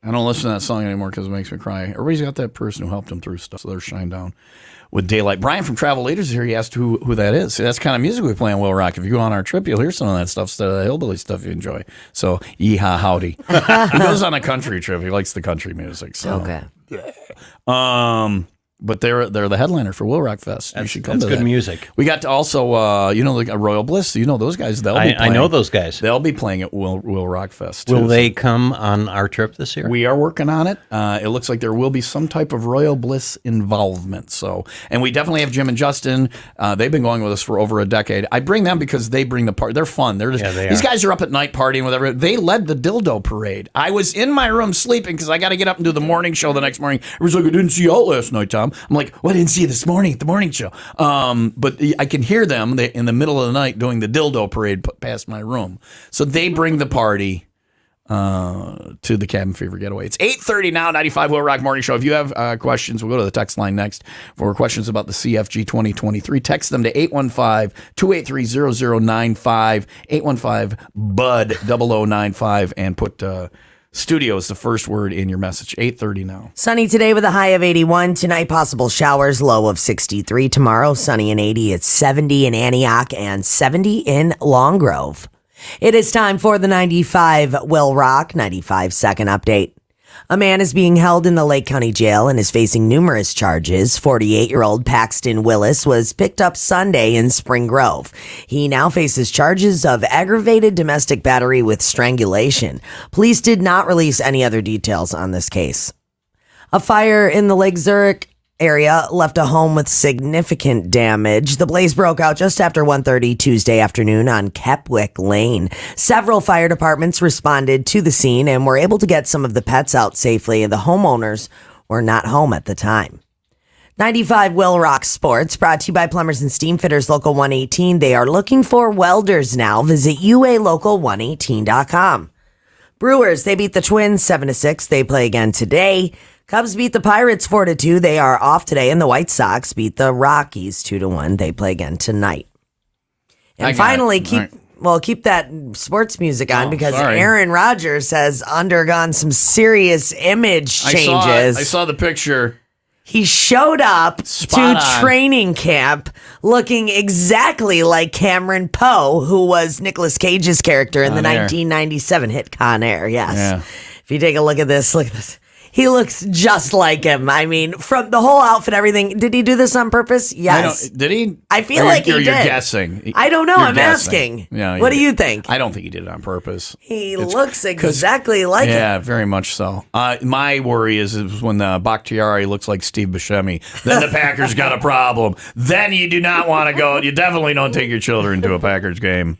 I don't listen to that song anymore because it makes me cry. Everybody's got that person who helped them through stuff, so they're shined down with Daylight. Brian from Travel Leaders is here. He asked who that is. See, that's the kind of music we play on Will Rock. If you go on our trip, you'll hear some of that stuff, instead of the hillbilly stuff you enjoy. So, yeehaw, howdy. He goes on a country trip. He likes the country music. So. Okay. But they're the headliner for Will Rock Fest. You should come to good that. music. We got to also, like Royal Bliss. Those guys. They'll be playing. I know those guys. They'll be playing at Will Rock Fest. Too, Will they come on our trip this year? We are working on it. It looks like there will be some type of Royal Bliss involvement. So, and we definitely have Jim and Justin. They've been going with us for over a decade. I bring them because they bring the party. They're fun. They're just, these guys are up at night partying with everyone. They led the dildo parade. I was in my room sleeping because I got to get up and do the morning show the next morning. Everyone's like, I didn't see you out last night, Tom. I'm like, what? I didn't see you this morning at the morning show. But I can hear them in the middle of the night doing the dildo parade past my room. So they bring the party to the Cabin Fever Getaway. It's 8:30 now, 95 Will Rock Morning Show. If you have questions, we'll go to the text line next for questions about the CFG 2023. Text them to 815-283-0095, 815-BUD-0095, and put studio is the first word in your message. 8:30 now. Sunny today with a high of 81. Tonight, possible showers, low of 63. Tomorrow, sunny and 80. It's 70 in Antioch and 70 in Long Grove. It is time for the 95 Will Rock 95 second update. A man is being held in the Lake County Jail and is facing numerous charges. 48-year-old Paxton Willis was picked up Sunday in Spring Grove. He now faces charges of aggravated domestic battery with strangulation. Police did not release any other details on this case. A fire in the Lake Zurich area left a home with significant damage. The blaze broke out just after 1:30 Tuesday afternoon on Kepwick Lane. Several fire departments responded to the scene and were able to get some of the pets out safely. The homeowners were not home at the time. 95 Will Rock Sports, brought to you by Plumbers and Steam Fitters Local 118. They are looking for welders now. Visit UALocal118.com. Brewers, they beat the Twins 7-6. They play again today. Cubs beat the Pirates 4-2. They are off today. And the White Sox beat the Rockies 2-1. They play again tonight. And finally, keep that sports music on because Aaron Rodgers has undergone some serious image changes. I saw the picture. He showed up Spot to on. training camp looking exactly like Cameron Poe, who was Nicolas Cage's character in the 1997 hit Con Air. Yes. Yeah. If you take a look at this. He looks just like him. I mean, from the whole outfit, everything. Did he do this on purpose? Yes. Did he? I feel like he did. You're guessing. I don't know. You're I'm guessing. asking. Yeah, what do you think? I don't think he did it on purpose. He looks exactly like him. Yeah, very much so. My worry is when Bakhtiari looks like Steve Buscemi, then the Packers got a problem. Then you do not want to go. You definitely don't take your children to a Packers game.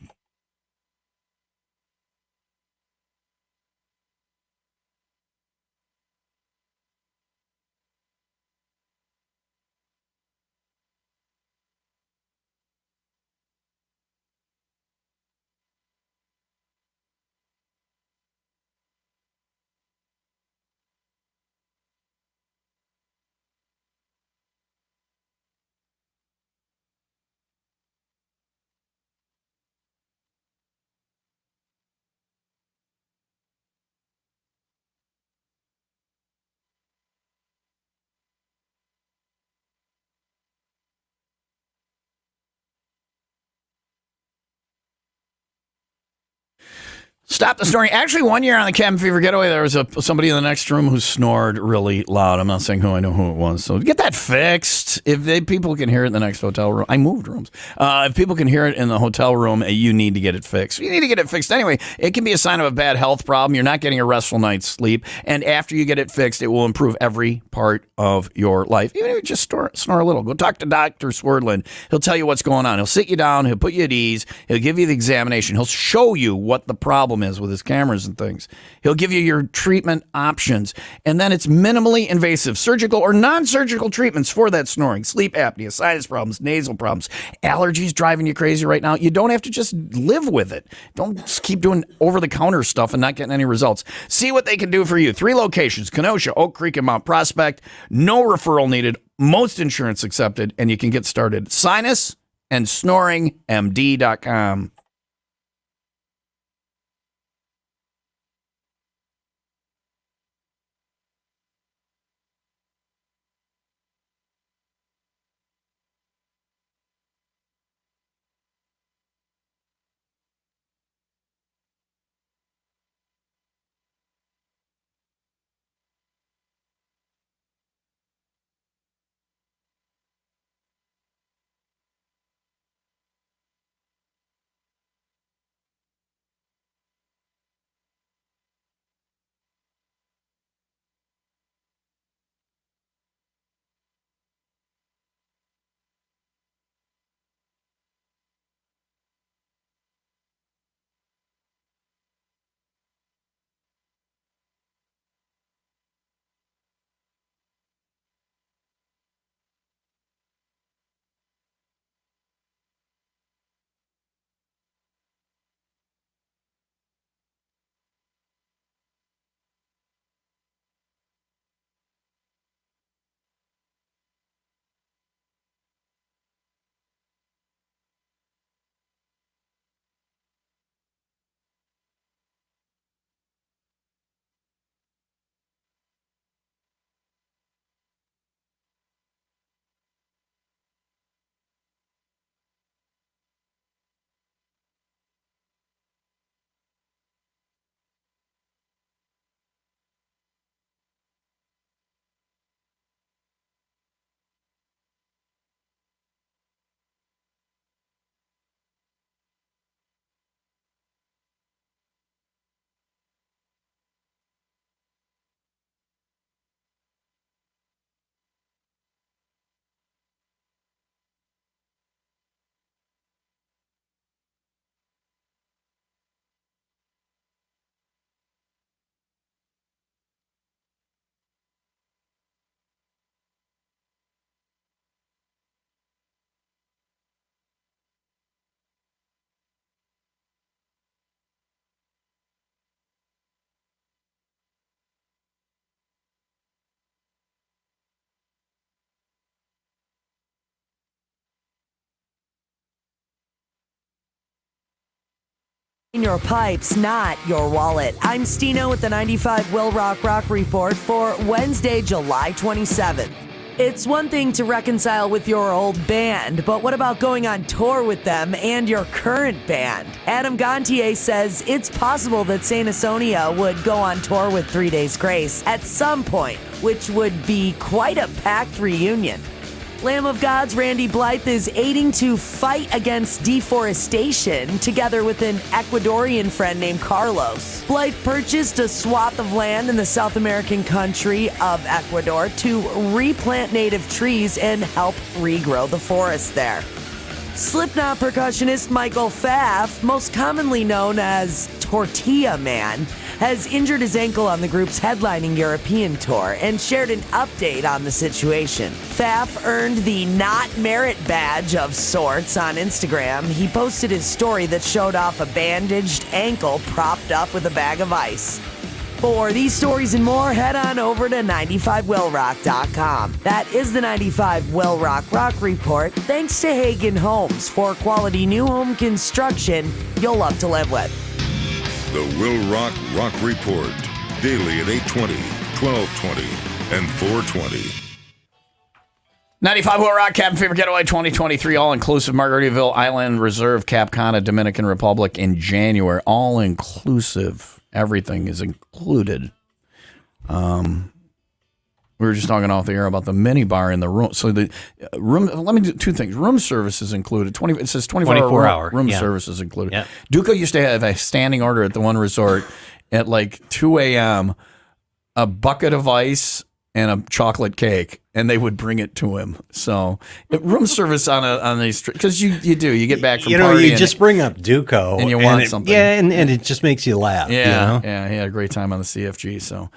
Stop the snoring. Actually, one year on the Cabin Fever Getaway, there was somebody in the next room who snored really loud. I'm not saying who. I know who it was. So get that fixed. If people can hear it in the next hotel room. I moved rooms. If people can hear it in the hotel room, you need to get it fixed. You need to get it fixed anyway. It can be a sign of a bad health problem. You're not getting a restful night's sleep. And after you get it fixed, it will improve every part of your life. Even if you just snore a little. Go talk to Dr. Swerdlin. He'll tell you what's going on. He'll sit you down. He'll put you at ease. He'll give you the examination. He'll show you what the problem is with his cameras and things. He'll give you your treatment options. And then it's minimally invasive, surgical or non-surgical treatments for that snoring, sleep apnea, sinus problems, nasal problems, allergies driving you crazy right now. You don't have to just live with it. Don't just keep doing over-the-counter stuff and not getting any results. See what they can do for you. 3 locations, Kenosha, Oak Creek, and Mount Prospect. No referral needed. Most insurance accepted, and you can get started. Sinus and snoringmd.com. In your pipes, not your wallet. I'm Stino with the 95 Will Rock Report for Wednesday, July 27th. It's one thing to reconcile with your old band, but what about going on tour with them and your current band? Adam Gontier says it's possible that Saint Asonia would go on tour with 3 Days Grace at some point, which would be quite a packed reunion. Lamb of God's Randy Blythe is aiding to fight against deforestation together with an Ecuadorian friend named Carlos. Blythe purchased a swath of land in the South American country of Ecuador to replant native trees and help regrow the forest there. Slipknot percussionist Michael Pfaff, most commonly known as Tortilla Man, has injured his ankle on the group's headlining European tour and shared an update on the situation. Pfaff earned the Not Merit badge of sorts on Instagram. He posted his story that showed off a bandaged ankle propped up with a bag of ice. For these stories and more, head on over to 95willrock.com. That is the 95 Will Rock Report. Thanks to Hagen Homes for quality new home construction you'll love to live with. The Will Rock Report. Daily at 8:20, 12:20, and 4:20. 95 Will Rock, Cabin Fever Getaway 2023, all-inclusive Margaritaville Island Reserve, Cap Cana, Dominican Republic in January. All-inclusive. Everything is included. We were just talking off the air about the mini bar in the room. So the room. Let me do two things. Room service is included. It says 24-hour room service is included. Yeah. Duca used to have a standing order at the one resort at like 2 a.m. a bucket of ice and a chocolate cake, and they would bring it to him. So room service on these, because you get back from partying, you just bring up Duco and you want something. Yeah, and it just makes you laugh. Yeah, you know? yeah, he had a great time on the CFG. So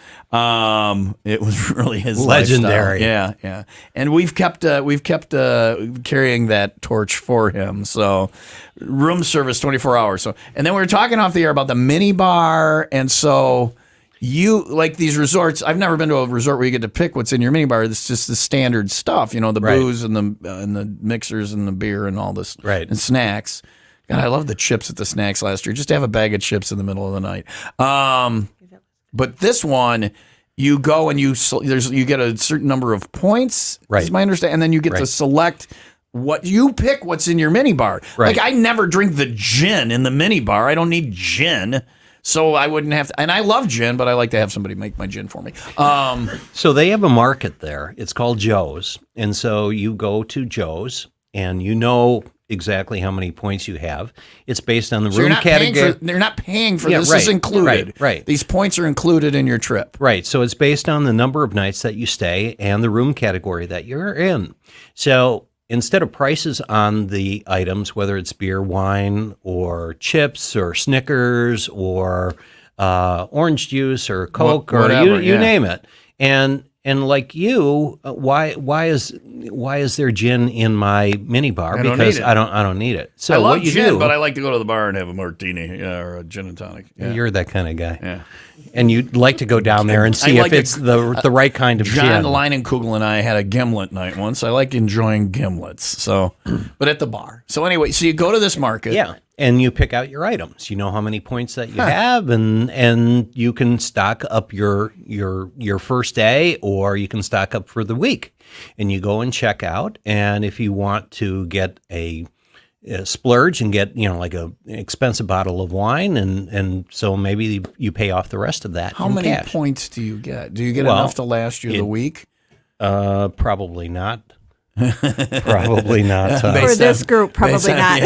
it was really his legendary. Lifestyle. Yeah. And we've kept carrying that torch for him. So room service 24 hours. So, and then we were talking off the air about the mini bar, and so. You like these resorts. I've never been to a resort where you get to pick what's in your minibar. It's just the standard stuff, the booze and the mixers and the beer and all this, right? And snacks. God, I love the chips at the snacks last year. Just to have a bag of chips in the middle of the night. But this one, you go and you get a certain number of points. Right. Is my understanding, and then you get to select. What's in your minibar. Right. Like I never drink the gin in the minibar. I don't need gin. So I wouldn't have to, and I love gin, but I like to have somebody make my gin for me. So they have a market there. It's called Joe's. And so you go to Joe's and you know exactly how many points you have. It's based on the room category. They're not paying for this. Is included. Right. These points are included in your trip. Right. So it's based on the number of nights that you stay and the room category that you're in. So instead of prices on the items, whether it's beer, wine, or chips, or Snickers, or orange juice, or Coke, whatever, or you name it, and like you, why is there gin in my minibar? Because I don't need it. So I love what you gin, do, but I like to go to the bar and have a martini or a gin and tonic. Yeah. You're that kind of guy. Yeah. And you'd like to go down there and see if it's the right kind of John gin. Leinenkugel and I had a gimlet night once. I like enjoying gimlets. So, but at the bar. So anyway, so you go to this market. Yeah, and you pick out your items. You know how many points that you have, and you can stock up your first day, or you can stock up for the week. And you go and check out. And if you want to get a splurge and get like an expensive bottle of wine, and so maybe you pay off the rest of that. How in many cash. points do you get? Do you get enough to last you the week? Probably not. Probably not. For this group, probably not.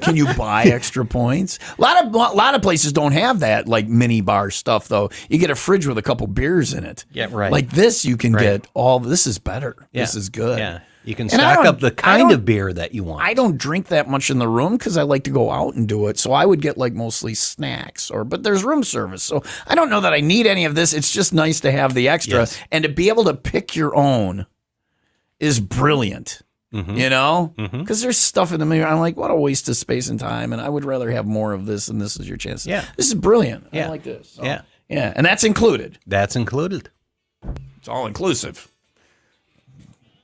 Can you buy extra points? A lot of places don't have that, like mini bar stuff, though. You get a fridge with a couple beers in it. Yeah, right. Like this, you can get all. This is better. Yeah. This is good. Yeah. You can stock up the kind of beer that you want. I don't drink that much in the room because I like to go out and do it. So I would get like mostly snacks, but there's room service. So I don't know that I need any of this. It's just nice to have the extra and to be able to pick your own is brilliant. Mm-hmm. Because there's stuff in the mirror. I'm like, what a waste of space and time. And I would rather have more of this, and this is your chance. Yeah. This is brilliant. Yeah. I like this. So, yeah. And that's included. That's included. It's all inclusive.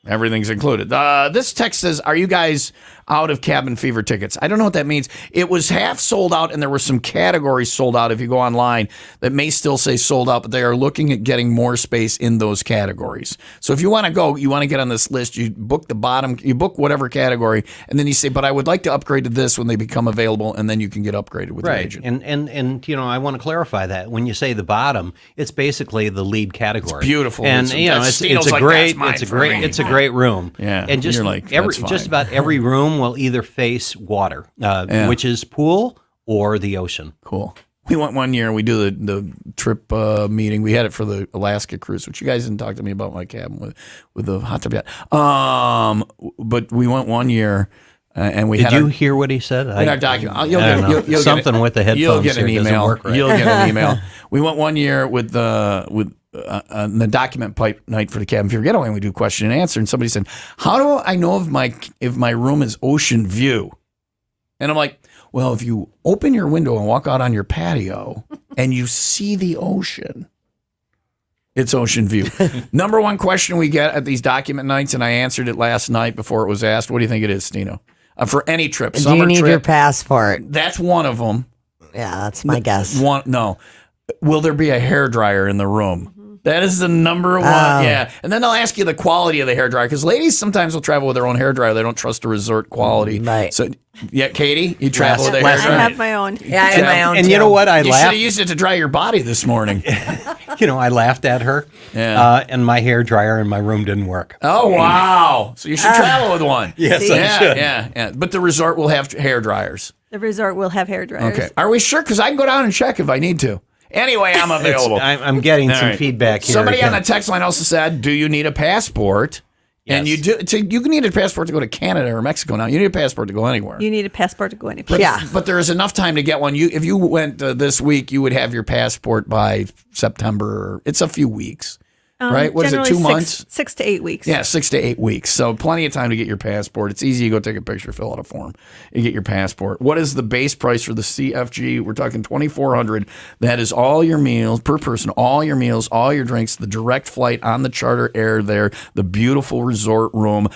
Everything's included. This text says, are you guys out of cabin fever tickets? I don't know what that means. It was half sold out, and there were some categories sold out if you go online that may still say sold out, but they are looking at getting more space in those categories. So if you want to go, you want to get on this list, you book the bottom, you book whatever category, and then you say, but I would like to upgrade to this when they become available, and then you can get upgraded with your agent. And I want to clarify that when you say the bottom, it's basically the lead category. It's beautiful. And it's a great room. Yeah, and just you're like, just about every room will either face water, which is pool or the ocean. Cool. We went one year and we do the trip meeting. We had it for the Alaska cruise, which you guys didn't talk to me about my cabin with the hot tub yet. But we went one year and we Did you hear what he said? In our document, you'll something with the headphones. You'll get an email. Work right. You'll get an email. We went one year with the document pipe night for the cabin fever getaway, and we do question and answer. And somebody said, "How do I know if my room is ocean view?" And I'm like, "Well, if you open your window and walk out on your patio and you see the ocean, it's ocean view." Number one question we get at these document nights, and I answered it last night before it was asked. What do you think it is, Stino? For any trip, Do you need your passport? That's one of them. Yeah, that's my guess. No. Will there be a hairdryer in the room? That is the number one. Yeah. And then they'll ask you the quality of the hairdryer, because ladies sometimes will travel with their own hairdryer. They don't trust the resort quality. Right. So, yeah, Katie, you travel with a I hairdryer? have my own. Yeah, I have my own. And too. you know what? I You should laughed. have used it to dry your body this morning. I laughed at her. Yeah. And my hair dryer in my room didn't work. Oh, wow. So you should travel with one. Yes, See? I should. Yeah. But the resort will have hair dryers. The resort will have hair dryers. Okay. Are we sure? Because I can go down and check if I need to. Anyway, I'm available. I'm getting All some right. feedback here. Somebody on again. the text line also said, do you need a passport? And you Yes. do. You need a passport to go to Canada or Mexico now. You need a passport to go anywhere. You need a passport to go any place. Yeah. But there is enough time to get one. If you went this week, you would have your passport by September. It's a few weeks, right? What is it, Generally 2 months? 6 to 8 weeks. Yeah, 6 to 8 weeks. So plenty of time to get your passport. It's easy. You go take a picture, fill out a form, you get your passport. What is the base price for the CFG? We're talking $2,400. That is all your meals per person, all your meals, all your drinks, the direct flight on the charter air there, the beautiful resort room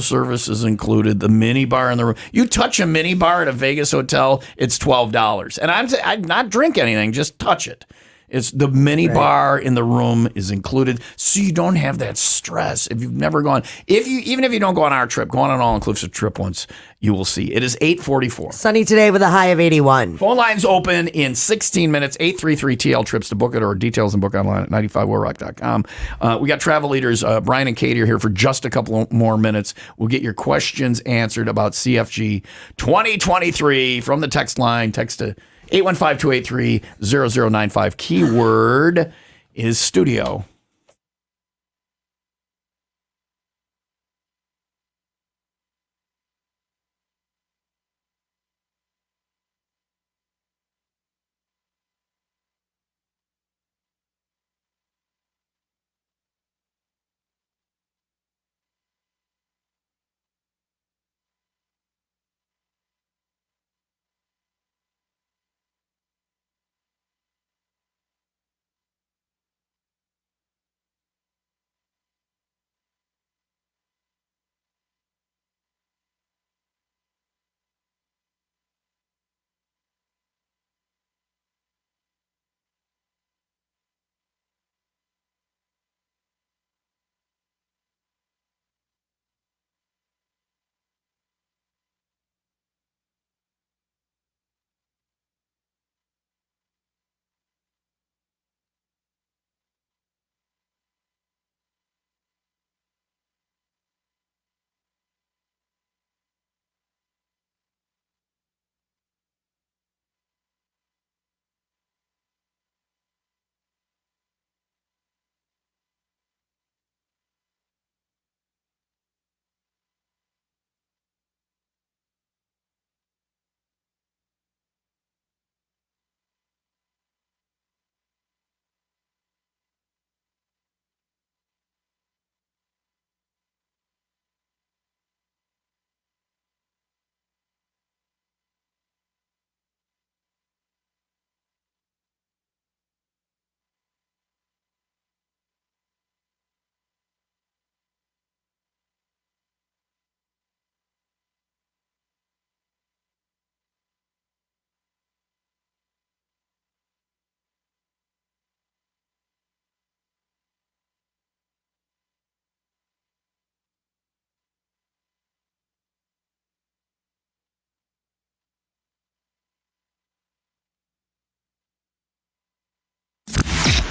service is included, the mini bar in the room. You touch a mini bar at a Vegas hotel, it's $12. And I'd not drink anything, just touch it. It's the mini bar in the room is included, so you don't have that stress. If you've never gone, even if you don't go on our trip, go on an all-inclusive trip once, you will see. It is 8:44. Sunny today with a high of 81. Phone lines open in 16 minutes. 833-TL trips to book it, or details and book online at 95willrock.com. We got travel leaders Brian and Katie are here for just a couple more minutes. We'll get your questions answered about CFG 2023 from the text line. Text to 815-283-0095. Keyword is studio.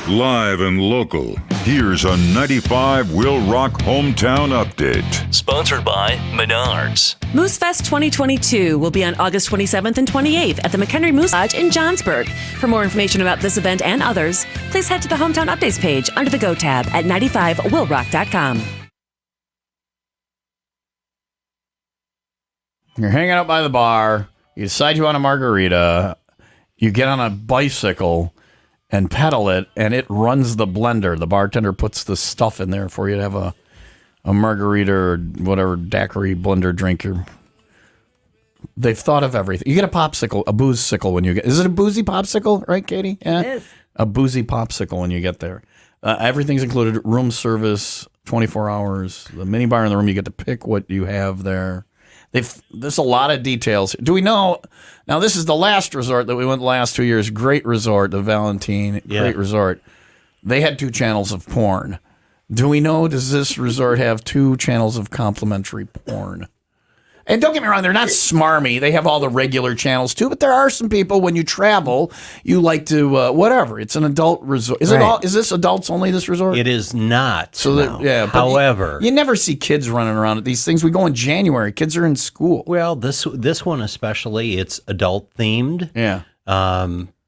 Live and local. Here's a 95 Will Rock Hometown Update. Sponsored by Menards. Moose Fest 2022 will be on August 27th and 28th at the McHenry Moose Lodge in Johnsburg. For more information about this event and others, please head to the Hometown Updates page under the Go tab at 95willrock.com. You're hanging out by the bar. You decide you want a margarita. You get on a bicycle and pedal it, and it runs the blender. The bartender puts the stuff in there for you to have a margarita or whatever daiquiri blender drink. They've thought of everything. You get a popsicle, a booze-sicle when you get. Is it a boozy popsicle, right, Katie? Yeah, It is. A boozy popsicle when you get there. Everything's included. Room service, 24 hours. The mini bar in the room. You get to pick what you have there. There's a lot of details. Do we know? Now, this is the last resort that we went the last 2 years. Great resort, the Valentine. Yeah. Great resort. They had 2 channels of porn. Do we know, does this resort have 2 channels of complimentary porn? And don't get me wrong, they're not smarmy. They have all the regular channels too, but there are some people, when you travel, you like to, whatever. It's an adult resort. Is it all? Is this adults only, this resort? It is not. So that, yeah. but However, you never see kids running around at these things. We go in January. Kids are in school. well, this one especially, it's adult themed. Yeah.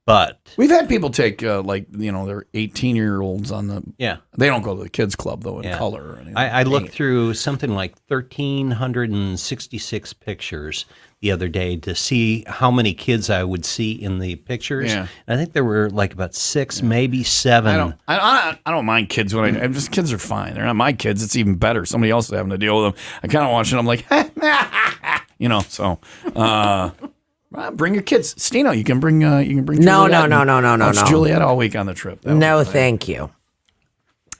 But We've had people take, their 18-year-olds on the. yeah. They don't go to the kids' club, though, in Yeah. color or anything. I looked through something like 1,366 pictures the other day to see how many kids I would see in the pictures. Yeah. And I think there were like about 6, maybe 7. I don't mind kids when I'm just kids are fine. They're not my kids. It's even better. Somebody else is having to deal with them. I kind of watch it. I'm like, so. Bring your kids, Stino. You can bring. No. Watch Juliet all week on the trip. No, thank you.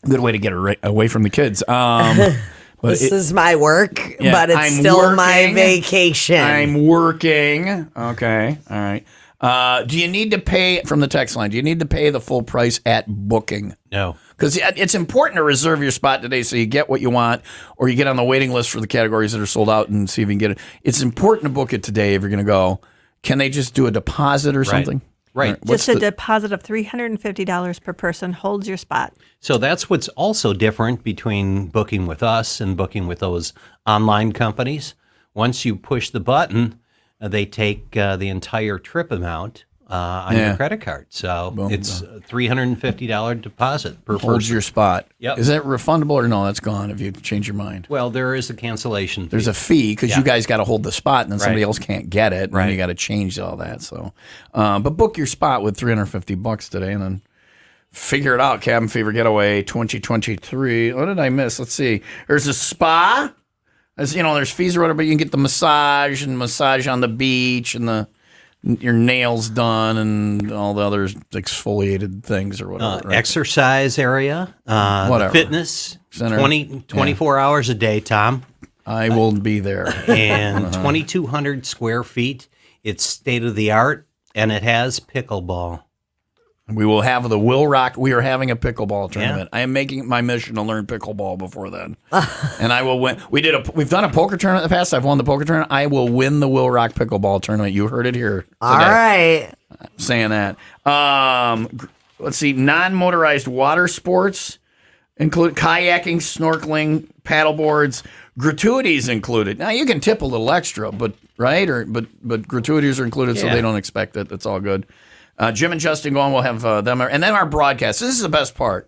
Good way to get away from the kids. But This is my work, Yeah, but it's I'm still my working. vacation. I'm working. Okay, all right. Do you need to pay from the text line? Do you need to pay the full price at booking? No. Because it's important to reserve your spot today so you get what you want, or you get on the waiting list for the categories that are sold out and see if you can get it. It's important to book it today if you're going to go. Can they just do a deposit or something? Right. Just a deposit of $350 per person holds your spot. So that's what's also different between booking with us and booking with those online companies. Once you push the button, they take the entire trip amount on your credit card. So it's a $350 deposit per Holds person. your spot. Yep. Is that refundable or no? That's gone if you change your mind. Well, there is a cancellation fee. There's a fee because you guys got to hold the spot, and then somebody Right. else can't get it, and then you got to change all that. So, but book your spot with $350 today, and then figure it out. Cabin Fever Getaway 2023. What did I miss? Let's see. There's a spa. There's fees or whatever, but you can get the massage on the beach and your nails done and all the other exfoliated things or whatever. Right? Exercise area, Whatever. the fitness Center. 24 hours a day, Tom, I will be there. and 2,200 square feet. It's state of the art, and it has pickleball. We will have the Will Rock. We are having a pickleball tournament. I am making it my mission to learn pickleball before then, and I will win. We've done a poker tournament in the past. I've won the poker tournament. I will win the Will Rock pickleball tournament. You heard it here today. All right. Saying that. Let's see. Non-motorized water sports include kayaking, snorkeling, paddle boards. Gratuities included. Now you can tip a little extra, but gratuities are included, so they don't expect it. That's all good. Jim and Justin going. We'll have them, and then our broadcast. This is the best part.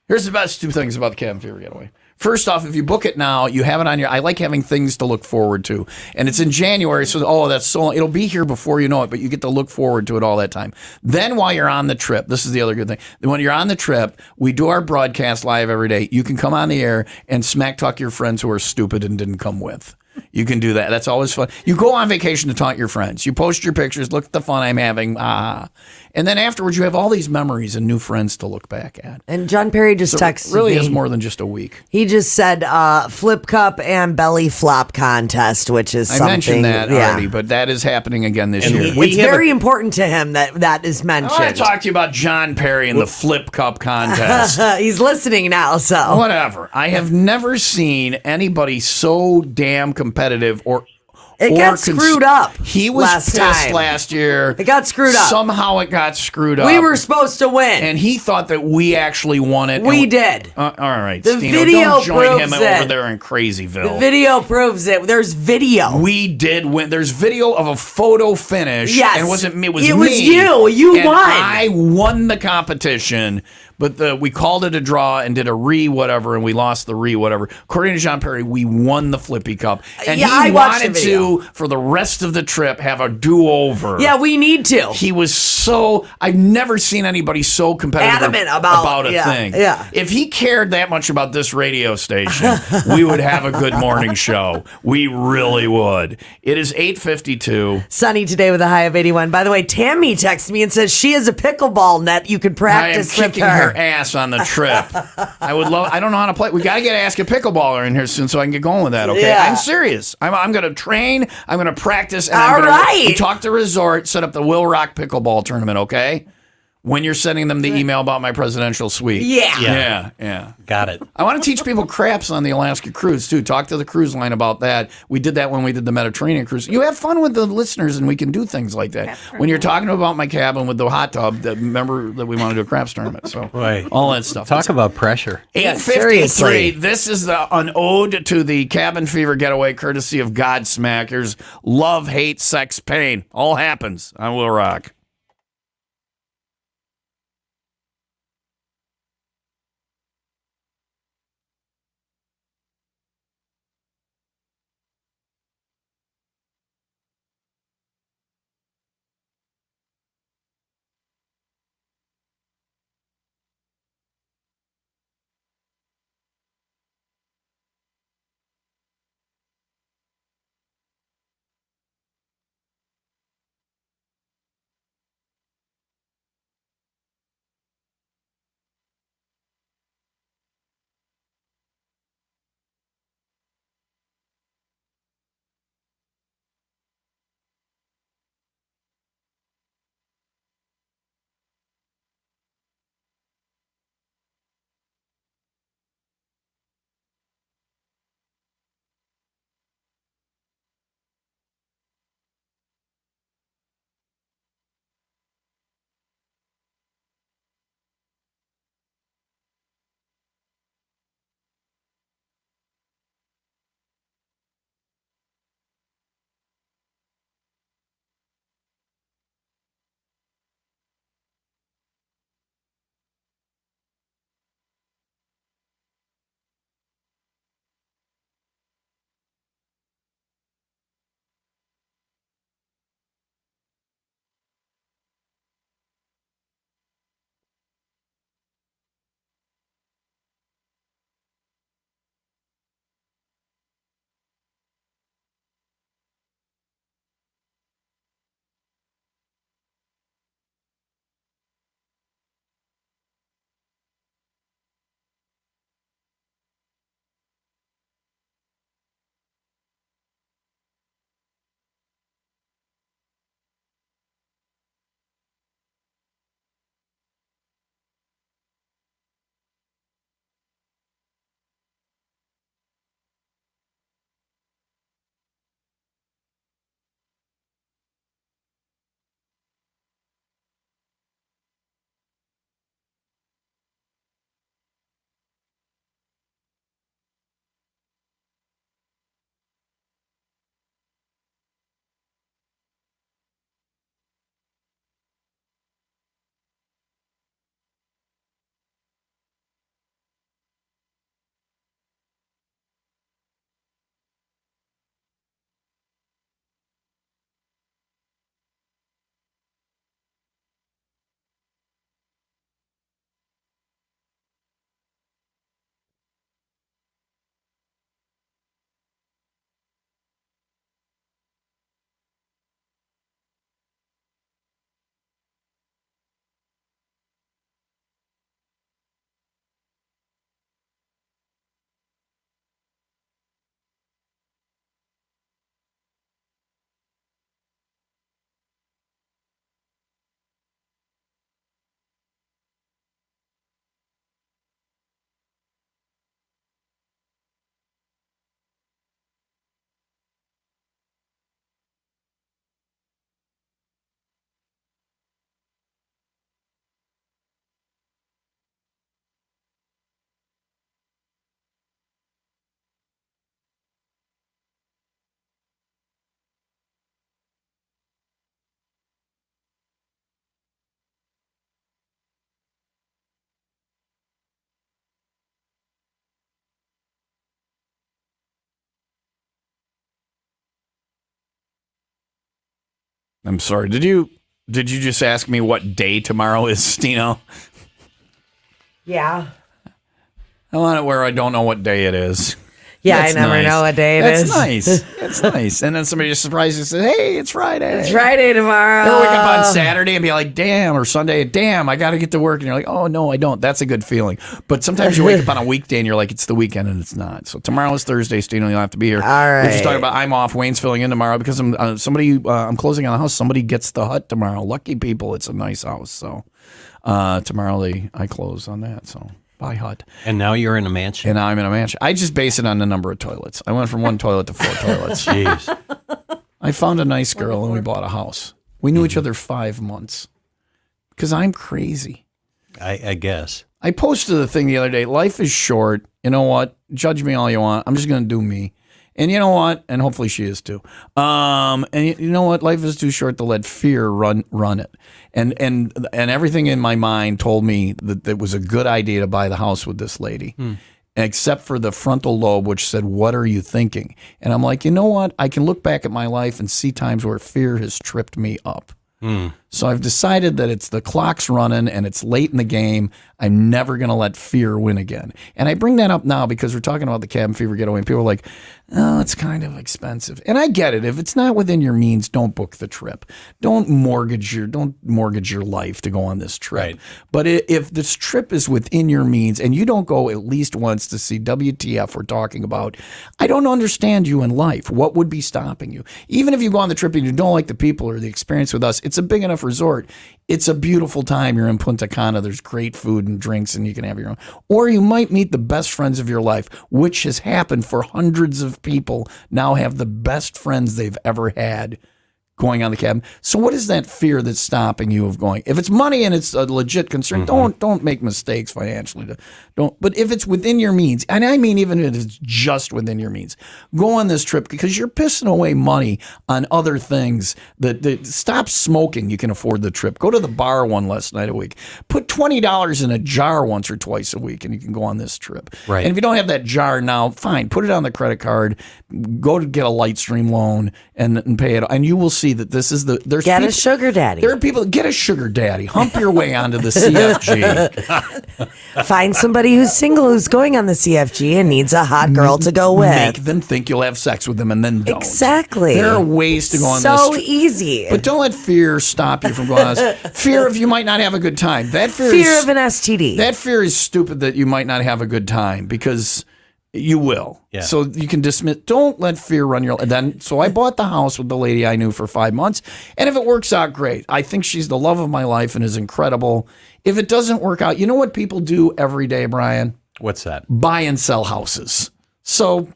Here's the best 2 things about the Cabin Fever Getaway. First off, if you book it now, you have it on your. I like having things to look forward to, and it's in January, so that's so long. It'll be here before you know it, but you get to look forward to it all that time. Then while you're on the trip, this is the other good thing. When you're on the trip, we do our broadcast live every day. You can come on the air and smack talk your friends who are stupid and didn't come with. You can do that. That's always fun. You go on vacation to taunt your friends. You post your pictures. Look at the fun I'm having. And then afterwards, you have all these memories and new friends to look back at. And John Perry just So texted it really me. is more than just a week. He just said flip cup and belly flop contest, which is I something. mentioned that already, but that is happening again this year. we It's have very important to him that is I want mentioned. to talk to you about John Perry and the Flip Cup contest. He's listening now, so. Whatever. I have never seen anybody so damn competitive It got screwed up He was last pissed time. last year. It got screwed up. Somehow it got screwed up. We were supposed to win. and he thought that we actually won it. We and did. All right, The Stino, video don't join him proves over it. there in Crazyville. The video proves it. There's video. We did win. There's video of a photo finish. Yes. And it wasn't me. It was It me. was you. You and won. I won the competition, but we called it a draw and did a whatever, and we lost the whatever. According to John Perry, we won the Flippy Cup. And Yeah, he I watched the wanted video. to, for the rest of the trip, have a do-over. Yeah, we need to. He was I've never seen anybody so competitive Adamant about a thing. Yeah. If he cared that much about this radio station, we would have a good morning show. We really would. It is 8:52. Sunny today with a high of 81. By the way, Tammy texted me and says she has a pickleball net you could I am practice with kicking her. her ass on the trip. I don't know how to play. We got to ask a pickleballer in here soon so I can get going with that, okay? Yeah. I'm serious. I'm going to train. I'm going to practice. And All I'm gonna right. talk to Resort, set up the Will Rock Pickleball Tournament, okay? When you're sending them the email about my presidential suite. Yeah. Yeah. Got it. I want to teach people craps on the Alaska cruise, too. Talk to the cruise line about that. We did that when we did the Mediterranean cruise. You have fun with the listeners, and we can do things like that. When you're talking about my cabin with the hot tub, remember that we want to do a craps tournament. So Right. all that stuff. Talk about pressure. 8:53. seriously. This is an ode to the cabin fever getaway, courtesy of Godsmackers. Love, hate, sex, pain. All happens on Will Rock. I'm sorry. Did you just ask me what day tomorrow is, Stino? Yeah. I want it where I don't know what day it is. Yeah, That's I never nice. know what day it That's is. nice. That's nice. And then somebody just surprises and says, "Hey, it's Friday." It's Friday tomorrow. Or wake up on Saturday and be like, "Damn," or Sunday, "Damn, I got to get to work." And you're like, "Oh, no, I don't." That's a good feeling. But sometimes you wake up on a weekday and you're like, "It's the weekend," and it's not. So tomorrow is Thursday, Stino. You'll have to be here. All right. We're just talking about I'm off. Wayne's filling in tomorrow because I'm I'm closing on the house. Somebody gets the hut tomorrow. Lucky people. It's a nice house. So tomorrow I close on that. So. Bye, hut. And now you're in a mansion. And now I'm in a mansion. I just base it on the number of toilets. I went from 1 toilet to 4 toilets. Jeez. I found a nice girl and we bought a house. We knew each other 5 months because I'm crazy. I guess. I posted the thing the other day. Life is short. You know what? Judge me all you want. I'm just going to do me. And you know what? And hopefully she is too. And you know what? Life is too short to let fear run it. And everything in my mind told me that it was a good idea to buy the house with this lady. Except for the frontal lobe, which said, "What are you thinking?" And I'm like, you know what? I can look back at my life and see times where fear has tripped me up. So I've decided that it's the clock's running and it's late in the game. I'm never going to let fear win again. And I bring that up now because we're talking about the cabin fever getaway and people are like, "Oh, it's kind of expensive." And I get it. If it's not within your means, don't book the trip. Don't mortgage your life to go on this trip. Right. But if this trip is within your means and you don't go at least once to see WTF we're talking about, I don't understand you in life. What would be stopping you? Even if you go on the trip and you don't like the people or the experience with us, it's a big enough resort. It's a beautiful time. You're in Punta Cana. There's great food and drinks and you can have your own. Or you might meet the best friends of your life, which has happened for hundreds of people now have the best friends they've ever had going on the cabin. So what is that fear that's stopping you of going? If it's money and it's a legit concern, don't make mistakes financially. But if it's within your means, and I mean even if it's just within your means, go on this trip because you're pissing away money on other things that stop smoking. You can afford the trip. Go to the bar one less night a week. Put $20 in a jar once or twice a week and you can go on this trip. Right. And if you don't have that jar now, fine, put it on the credit card, go to get a Lightstream loan and pay it. And you will see that this is Get a sugar daddy. There are people get a sugar daddy. Hump your way onto the CFG. Find somebody who's single who's going on the CFG and needs a hot girl to go with. Make them think you'll have sex with them and then don't. Exactly. There are ways to go on this. So easy. But don't let fear stop you from going on this. Fear of you might not have a good time. That Fear of an STD. That fear is stupid that you might not have a good time because you will. Yeah. So you can dismiss. Don't let fear run your life. So I bought the house with the lady I knew for 5 months. And if it works out, great. I think she's the love of my life and is incredible. If it doesn't work out, you know what people do every day, Brian? What's that? Buy and sell houses. So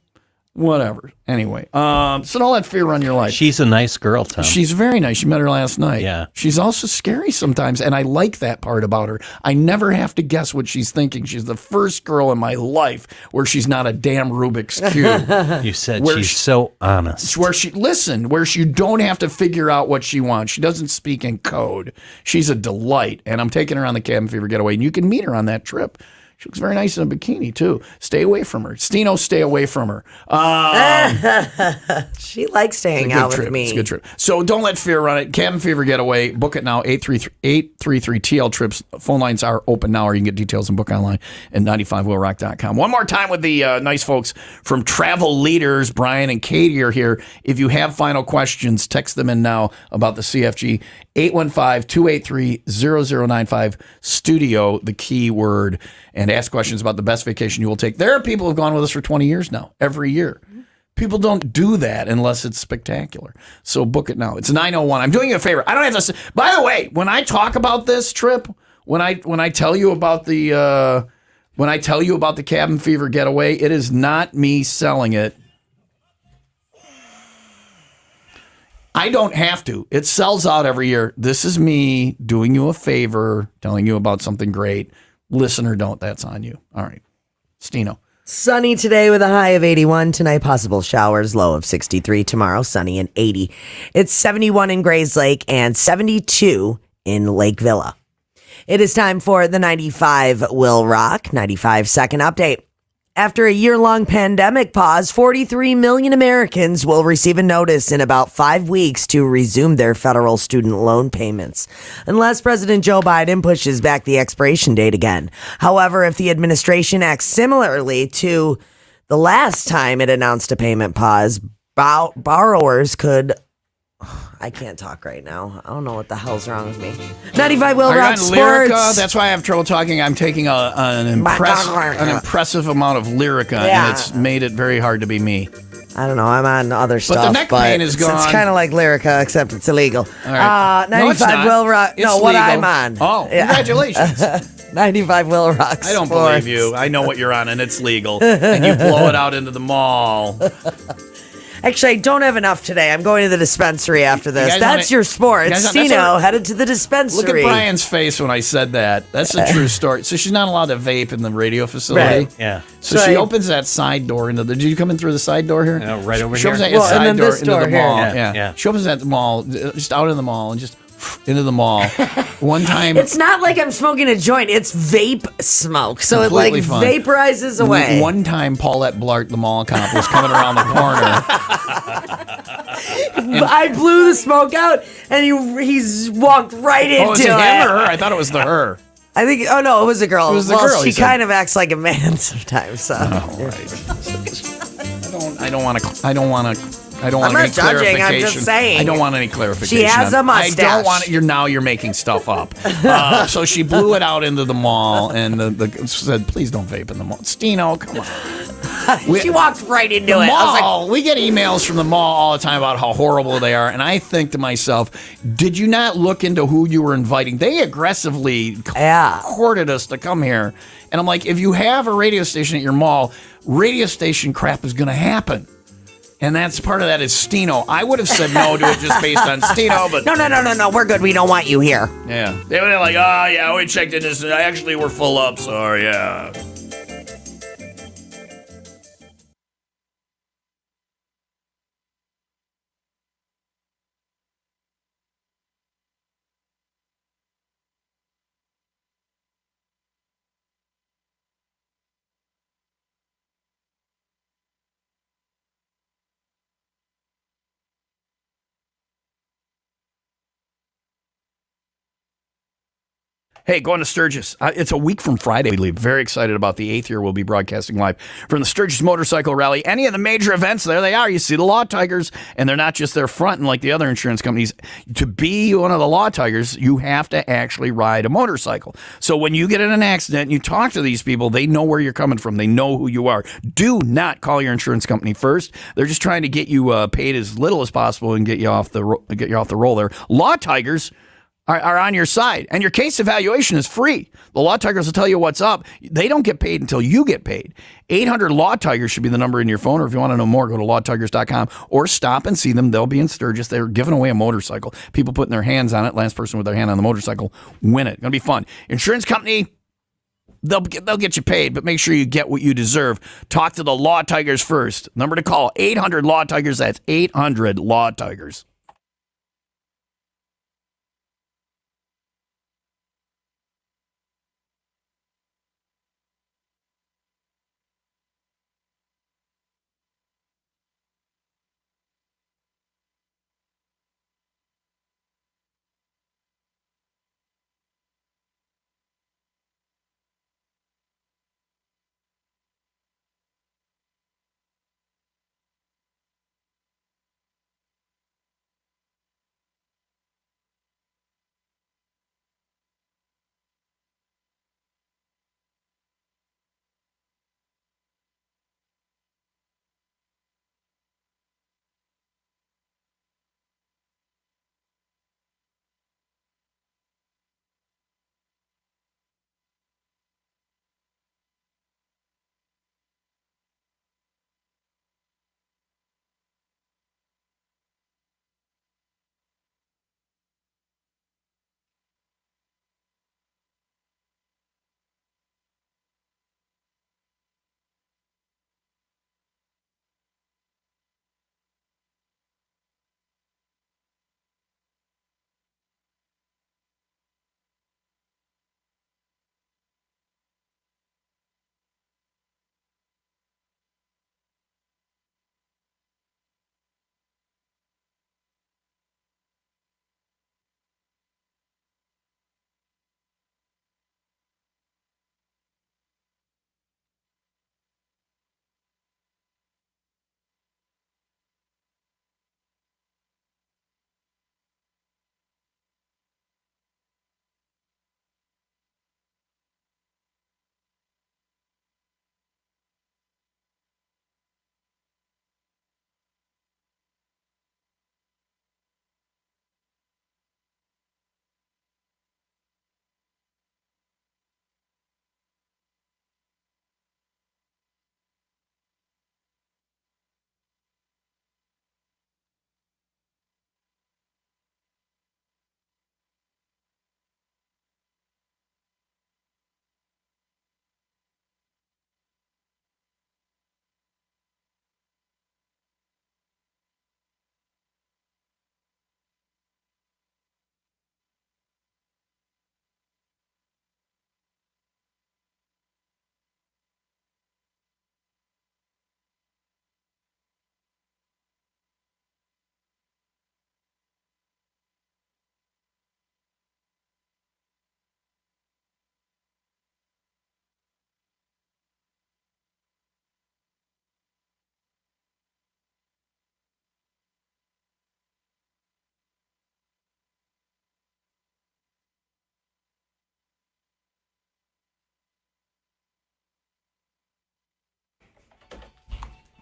whatever. Anyway, so don't let fear run your life. She's a nice girl, Tom. She's very nice. You met her last night. Yeah. She's also scary sometimes, and I like that part about her. I never have to guess what she's thinking. She's the first girl in my life where she's not a damn Rubik's Cube. You said Where she's so honest. where you don't have to figure out what she wants. She doesn't speak in code. She's a delight, and I'm taking her on the Cabin Fever Getaway, and you can meet her on that trip. She looks very nice in a bikini, too. Stay away from her. Stino, stay away from her. She likes to hang It's a good out trip. with me. It's a good trip. So don't let fear run it. Cabin Fever Getaway. Book it now. 833-TL Trips. Phone lines are open now, or you can get details and book online at 95willrock.com. One more time with the nice folks from Travel Leaders. Brian and Katie are here. If you have final questions, text them in now about the CFG. 815-283-0095. Studio, the key word. And ask questions about the best vacation you will take. There are people who have gone with us for 20 years now, every year. People don't do that unless it's spectacular. So book it now. It's 9:01. I'm doing you a favor. I don't have to. By the way, when I talk about this trip, when I tell you about the Cabin Fever Getaway, it is not me selling it. I don't have to. It sells out every year. This is me doing you a favor, telling you about something great. Listen or don't, that's on you. All right. Stino. Sunny today with a high of 81. Tonight, possible showers, low of 63. Tomorrow, sunny and 80. It's 71 in Grays Lake and 72 in Lake Villa. It is time for the 95 Will Rock 95 second update. After a year-long pandemic pause, 43 million Americans will receive a notice in about 5 weeks to resume their federal student loan payments, unless President Joe Biden pushes back the expiration date again. However, if the administration acts similarly to the last time it announced a payment pause, borrowers could... I can't talk right now. I don't know what the hell's wrong with me. 95 Will Are you Rock on Sports. Lyrica? That's why I have trouble talking. I'm taking an impressive amount of Lyrica, Yeah. and it's made it very hard to be me. I don't know. I'm on other stuff. the neck pain is It's gone. kind of like Lyrica, except it's illegal. All right. 95 No, it's not. Will Rock. It's No, what legal. I'm on. Oh, Yeah. congratulations. 95 Will Rock I don't Sports. believe you. I know what you're on, and it's legal. And you blow it out into the mall. Actually, I don't have enough today. I'm going to the dispensary after this. guys That's wanna- your sport. you guys- that's Stino our- headed to the dispensary. Look at Brian's face when I said that. That's a true story. So she's not allowed to vape in the radio facility. Right. Yeah. So she opens that side door into the. Did you come in through the side door here? No, right over She here. opens that Well, and side then door this into door the here. mall. Yeah, Yeah. yeah. She opens that mall, just out in the mall, and just into the mall. One time, It's not like I'm smoking a joint. It's vape smoke. So it like Completely fun. vaporizes away. One time, Paulette Blart, the mall cop, was coming around the corner. I blew the smoke out, and he's walked right into Oh, is it him or her? I thought it was the her. I think. Oh no, it was a girl. It was the well, girl, she he said. kind of acts like a man sometimes. So. I don't want to. I don't want I'm not any judging, I'm clarification. just saying. I don't want any clarification. She has a mustache. I don't want it. You're making stuff up. So she blew it out into the mall, and the said, "Please don't vape in the mall." Stino, come on. She walked right into The it. I was like, mall. We get emails from the mall all the time about how horrible they are, and I think to myself, did you not look into who you were inviting? They aggressively courted us to come here, and I'm like, if you have a radio station at your mall, radio station crap is going to happen. And that's part of that is Stino. I would have said no to it just based on Stino, but no, we're good. We don't want you here. yeah, they were like, oh yeah, we checked in this. Actually, we're full up. So yeah. Hey, going to Sturgis. It's a week from Friday. We leave. Very excited about the 8th year. We'll be broadcasting live from the Sturgis Motorcycle Rally. Any of the major events, there they are. You see the Law Tigers, and they're not just their fronting like the other insurance companies. To be one of the Law Tigers, you have to actually ride a motorcycle. So when you get in an accident and you talk to these people, they know where you're coming from. They know who you are. Do not call your insurance company first. They're just trying to get you paid as little as possible and get you off the roll there. Law Tigers are on your side, and your case evaluation is free. The Law Tigers will tell you what's up. They don't get paid until you get paid. 800 Law Tigers should be the number in your phone, or if you want to know more, go to lawtigers.com or stop and see them. They'll be in Sturgis. They're giving away a motorcycle. People putting their hands on it. Last person with their hand on the motorcycle win it. Going to be fun. Insurance company, they'll get you paid, but make sure you get what you deserve. Talk to the Law Tigers first. Number to call, 800 Law Tigers. That's 800 Law Tigers.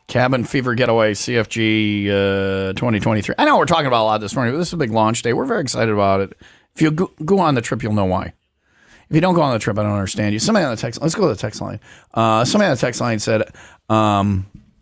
Cabin Fever Getaway CFG 2023. I know we're talking about a lot this morning, but this is a big launch day. We're very excited about it. If you go on the trip, you'll know why. If you don't go on the trip, I don't understand you. Somebody on the text, let's go to the text line. Somebody on the text line said,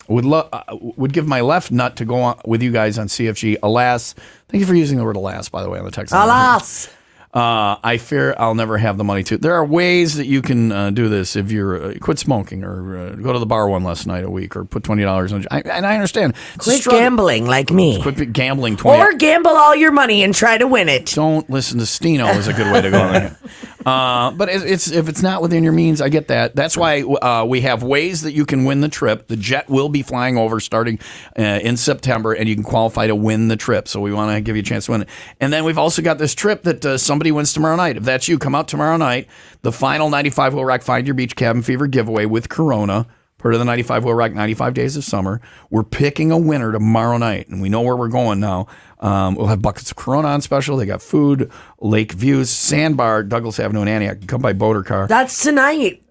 would give my left nut to go on with you guys on CFG. Alas, thank you for using the word alas, by the way, on the text line. Alas. I fear I'll never have the money to. There are ways that you can do this if you're quit smoking or go to the bar one less night a week or put $20 on. And I understand. Quit gambling like me. Quit gambling. Or gamble all your money and try to win it. Don't listen to Stino is a good way to go there. But if it's not within your means, I get that. That's why we have ways that you can win the trip. The jet will be flying over starting in September, and you can qualify to win the trip. So we want to give you a chance to win it. And then we've also got this trip that somebody wins tomorrow night. If that's you, come out tomorrow night. The final 95 Will Rock Find Your Beach Cabin Fever giveaway with Corona. Part of the 95 Will Rock 95 Days of Summer. We're picking a winner tomorrow night, and we know where we're going now. We'll have buckets of Corona on special. They got food, lake views, sandbar, Douglas Avenue in Antioch. Come by boat or car. That's tonight,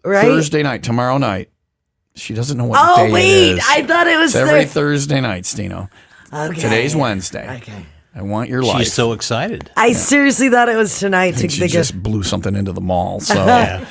right? Thursday night, tomorrow night. She doesn't know what day it is. I thought it was It's every Thursday night, Stino. Okay. Today's Wednesday. Okay. I want your life. She's so excited. I seriously thought it was tonight. I think she just blew something into the mall. So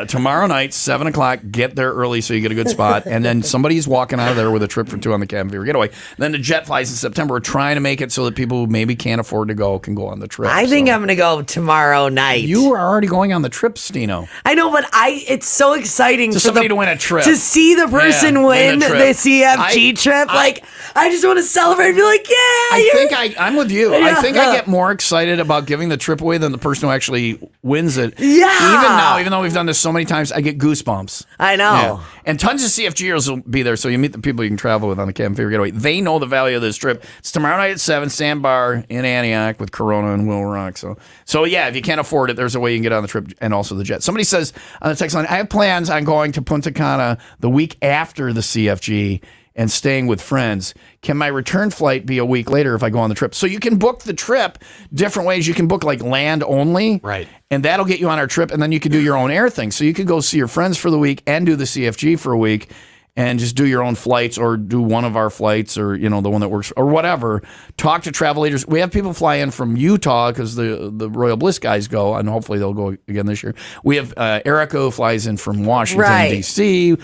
tomorrow night, 7 o'clock, get there early so you get a good spot. And then somebody's walking out of there with a trip for two on the Cabin Fever Getaway. Then the jet flies in September. We're trying to make it so that people who maybe can't afford to go can go on the trip. I think I'm going to go tomorrow night. You are already going on the trip, Stino. I know, but it's so exciting For somebody to win a trip. To see the person win the CFG trip. I just want to celebrate and be like, yeah. I'm with you. Yeah. I think I get more excited about giving the trip away than the person who actually wins it. Yeah. Even now, even though we've done this so many times, I get goosebumps. I know. Yeah. And tons of CFGers will be there, so you meet the people you can travel with on the Cabin Fever Getaway. They know the value of this trip. It's tomorrow night at 7, Sandbar in Antioch with Corona and Will Rock. So yeah, if you can't afford it, there's a way you can get on the trip and also the jet. Somebody says on the text line, I have plans on going to Punta Cana the week after the CFG and staying with friends. Can my return flight be a week later if I go on the trip? So you can book the trip different ways. You can book like land only. Right. And that'll get you on our trip. And then you can do your own air thing. So you could go see your friends for the week and do the CFG for a week and just do your own flights or do one of our flights or, the one that works or whatever. Talk to travel leaders. We have people fly in from Utah because the Royal Bliss guys go, and hopefully they'll go again this year. We have Erica who flies in from Washington, D.C.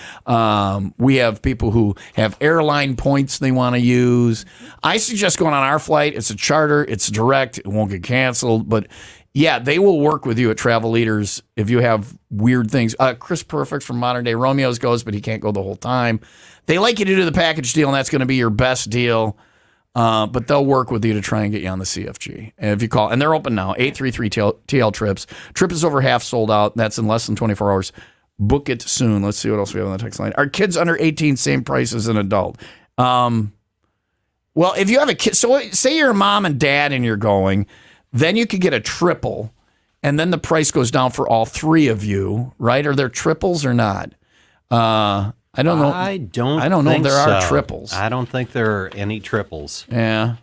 We have people who have airline points they want to use. I suggest going on our flight. It's a charter. It's direct. It won't get canceled, but yeah, they will work with you at Travel Leaders if you have weird things. Chris Perfect from Modern Day Romeos goes, but he can't go the whole time. They like you to do the package deal, and that's going to be your best deal. But they'll work with you to try and get you on the CFG. And if you call, and they're open now, 833-TL Trips. Trip is over half sold out. That's in less than 24 hours. Book it soon. Let's see what else we have on the text line. Are kids under 18 same price as an adult? Well, if you have a kid, so say you're a mom and dad and you're going, then you could get a triple, and then the price goes down for all three of you, right? Are there triples or not? I don't know. I don't know think if there are so. triples. I don't think there are any triples. Yeah.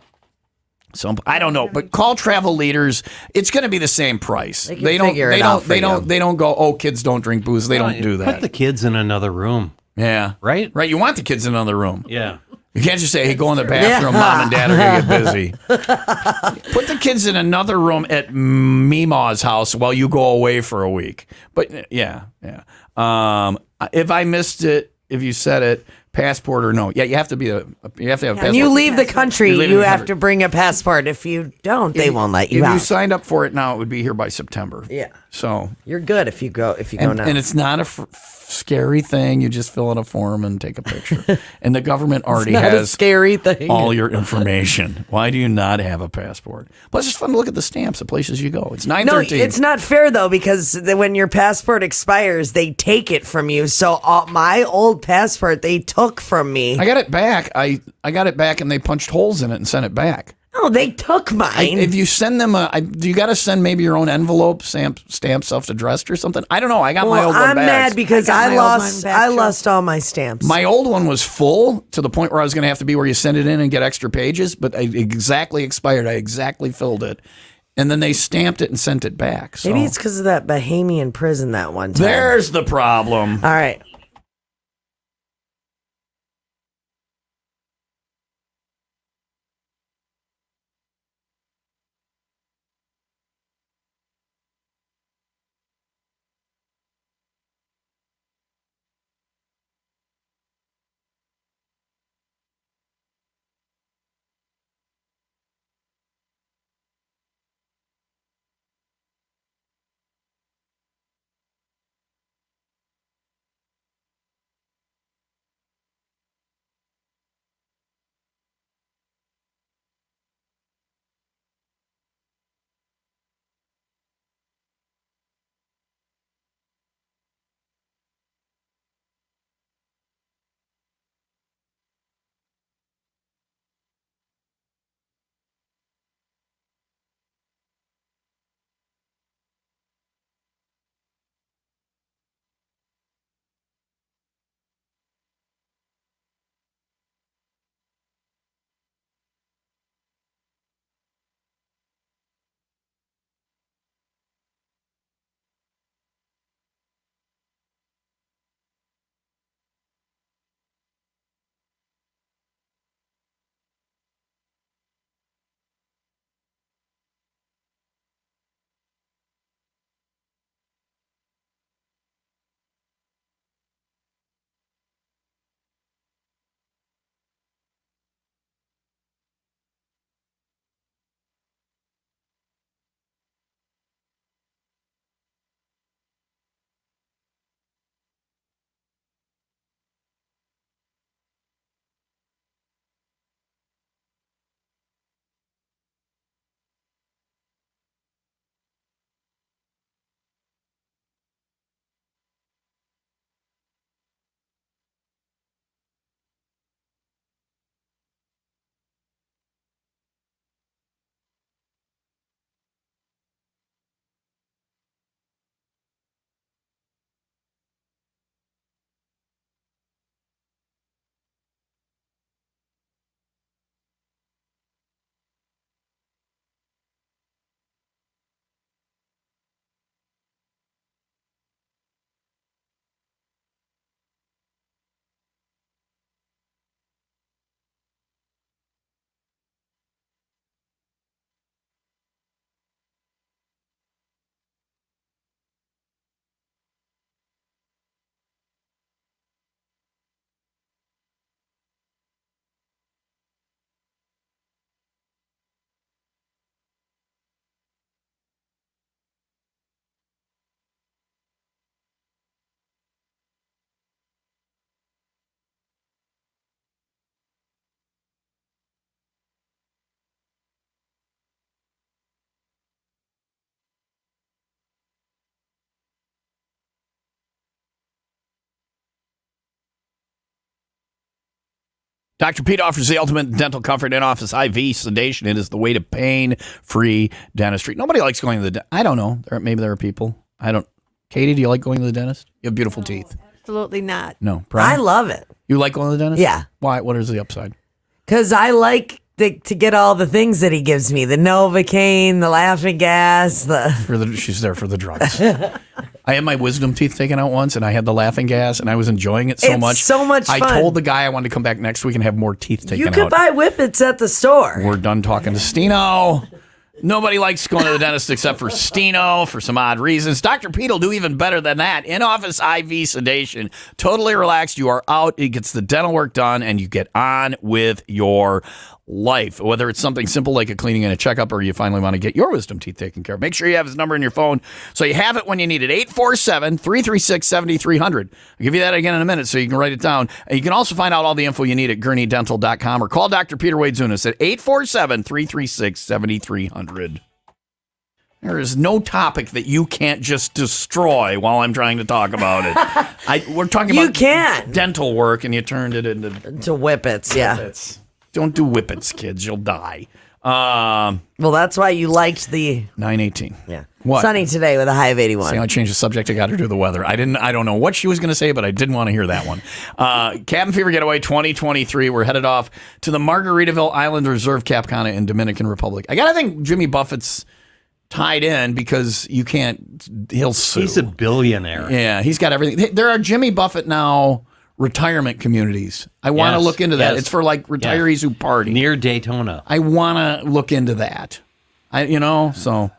So I don't know, but call Travel Leaders. It's going to be the same price. They don't go, oh, kids don't drink booze. They don't do that. Put the kids in another room. Yeah. Right? Right. You want the kids in another room. Yeah. You can't just say, hey, go in the bathroom. Mom and dad are going to get busy. Put the kids in another room at Meemaw's house while you go away for a week. But yeah. If I missed it, if you said it, passport or no. Yeah, you have to have a passport. When you leave the country, you have to bring a passport. If you don't, they won't let you out. If you signed up for it now, it would be here by September. Yeah. So you're good if you go now. And it's not a scary thing. You just fill in a form and take a picture. And the government already has a scary thing. all your information. Why do you not have a passport? Plus, it's fun to look at the stamps at places you go. It's 9/13. No, it's not fair though, because when your passport expires, they take it from you. So my old passport they took from me. I got it back. I got it back, and they punched holes in it and sent it back. No, they took mine. If you send them you got to send maybe your own envelope, stamp self-addressed or something. I don't know. I got my old one I'm back. mad because I lost all my stamps. My old one was full to the point where I was going to have to be where you send it in and get extra pages, but it exactly expired. I exactly filled it. And then they stamped it and sent it back. So. Maybe it's because of that Bahamian prison that one time. There's the problem. All right. Dr. Pete offers the ultimate dental comfort in-office IV sedation. It is the way to pain-free dentistry. Nobody likes going to the dentist. I don't know. Maybe there are people. I don't. Katie, do you like going to the dentist? You have beautiful teeth. Absolutely not. No. Brian? I love it. You like going to the dentist? Yeah. Why? What is the upside? Because I like to get all the things that he gives me. The Novocaine, the laughing gas, She's there for the drugs. I had my wisdom teeth taken out once, and I had the laughing gas, and I was enjoying it It's so much I fun. told the guy I wanted to come back next week and have more teeth taken You out. could buy Whippets at the store. We're done talking to Stino. Nobody likes going to the dentist except for Stino for some odd reasons. Dr. Pete will do even better than that. In-office IV sedation. Totally relaxed. You are out. It gets the dental work done, and you get on with your life. Whether it's something simple like a cleaning and a checkup, or you finally want to get your wisdom teeth taken care of. Make sure you have his number in your phone so you have it when you need it. 847-336-7300. I'll give you that again in a minute so you can write it down. And you can also find out all the info you need at gurneydental.com or call Dr. Peter Wade Zunis at 847-336-7300. There is no topic that you can't just destroy while I'm trying to talk about it. We're talking You about can. dental work, and you turned it into To Whippets, yeah. whippets. Don't do whippets, kids. You'll die. Well, that's why you liked the 9:18. yeah. What? Sunny today with a high of 81. See, I changed the subject. I got to do the weather. I don't know what she was going to say, but I didn't want to hear that one. Cabin Fever Getaway 2023. We're headed off to the Margaritaville Island Reserve Cap Cana in Dominican Republic. I got to think Jimmy Buffett's tied in because you can't. He'll sue. He's a billionaire. Yeah, he's got everything. There are Jimmy Buffett now retirement communities. I want to Yes, look into that. yes. It's for like retirees who party. Near Daytona. I want to look into that. So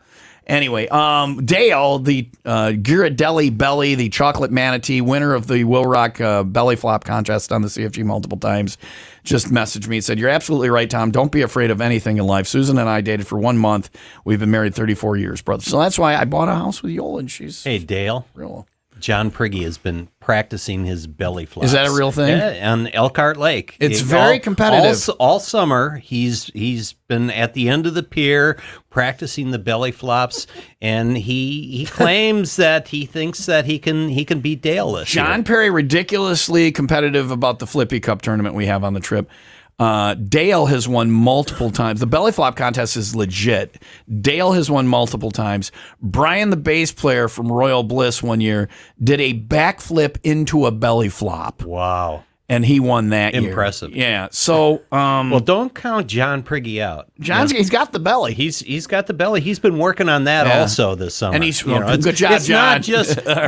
anyway, Dale, the Ghirardelli Belly, the chocolate manatee, winner of the Will Rock belly flop contest on the CFG multiple times, just messaged me and said, "You're absolutely right, Tom. Don't be afraid of anything in life. Susan and I dated for 1 month. We've been married 34 years, brother." So that's why I bought a house with Yola, and she's Hey, Dale. real. John Priggy has been practicing his belly flops. Is that a real thing? Yeah, on Elkhart Lake. It's very competitive. All summer, he's been at the end of the pier practicing the belly flops, and he claims that he thinks that he can beat Dale this year. John Perry, ridiculously competitive about the Flippy Cup tournament we have on the trip. Dale has won multiple times. The belly flop contest is legit. Dale has won multiple times. Brian, the bass player from Royal Bliss one year, did a backflip into a belly flop, Wow. and he won that year. Impressive. Yeah. So, Well, don't count John Priggy out. he's got the belly. He's got the belly. He's been working on that Yeah. also this summer. And he's- it's- good job, it's John.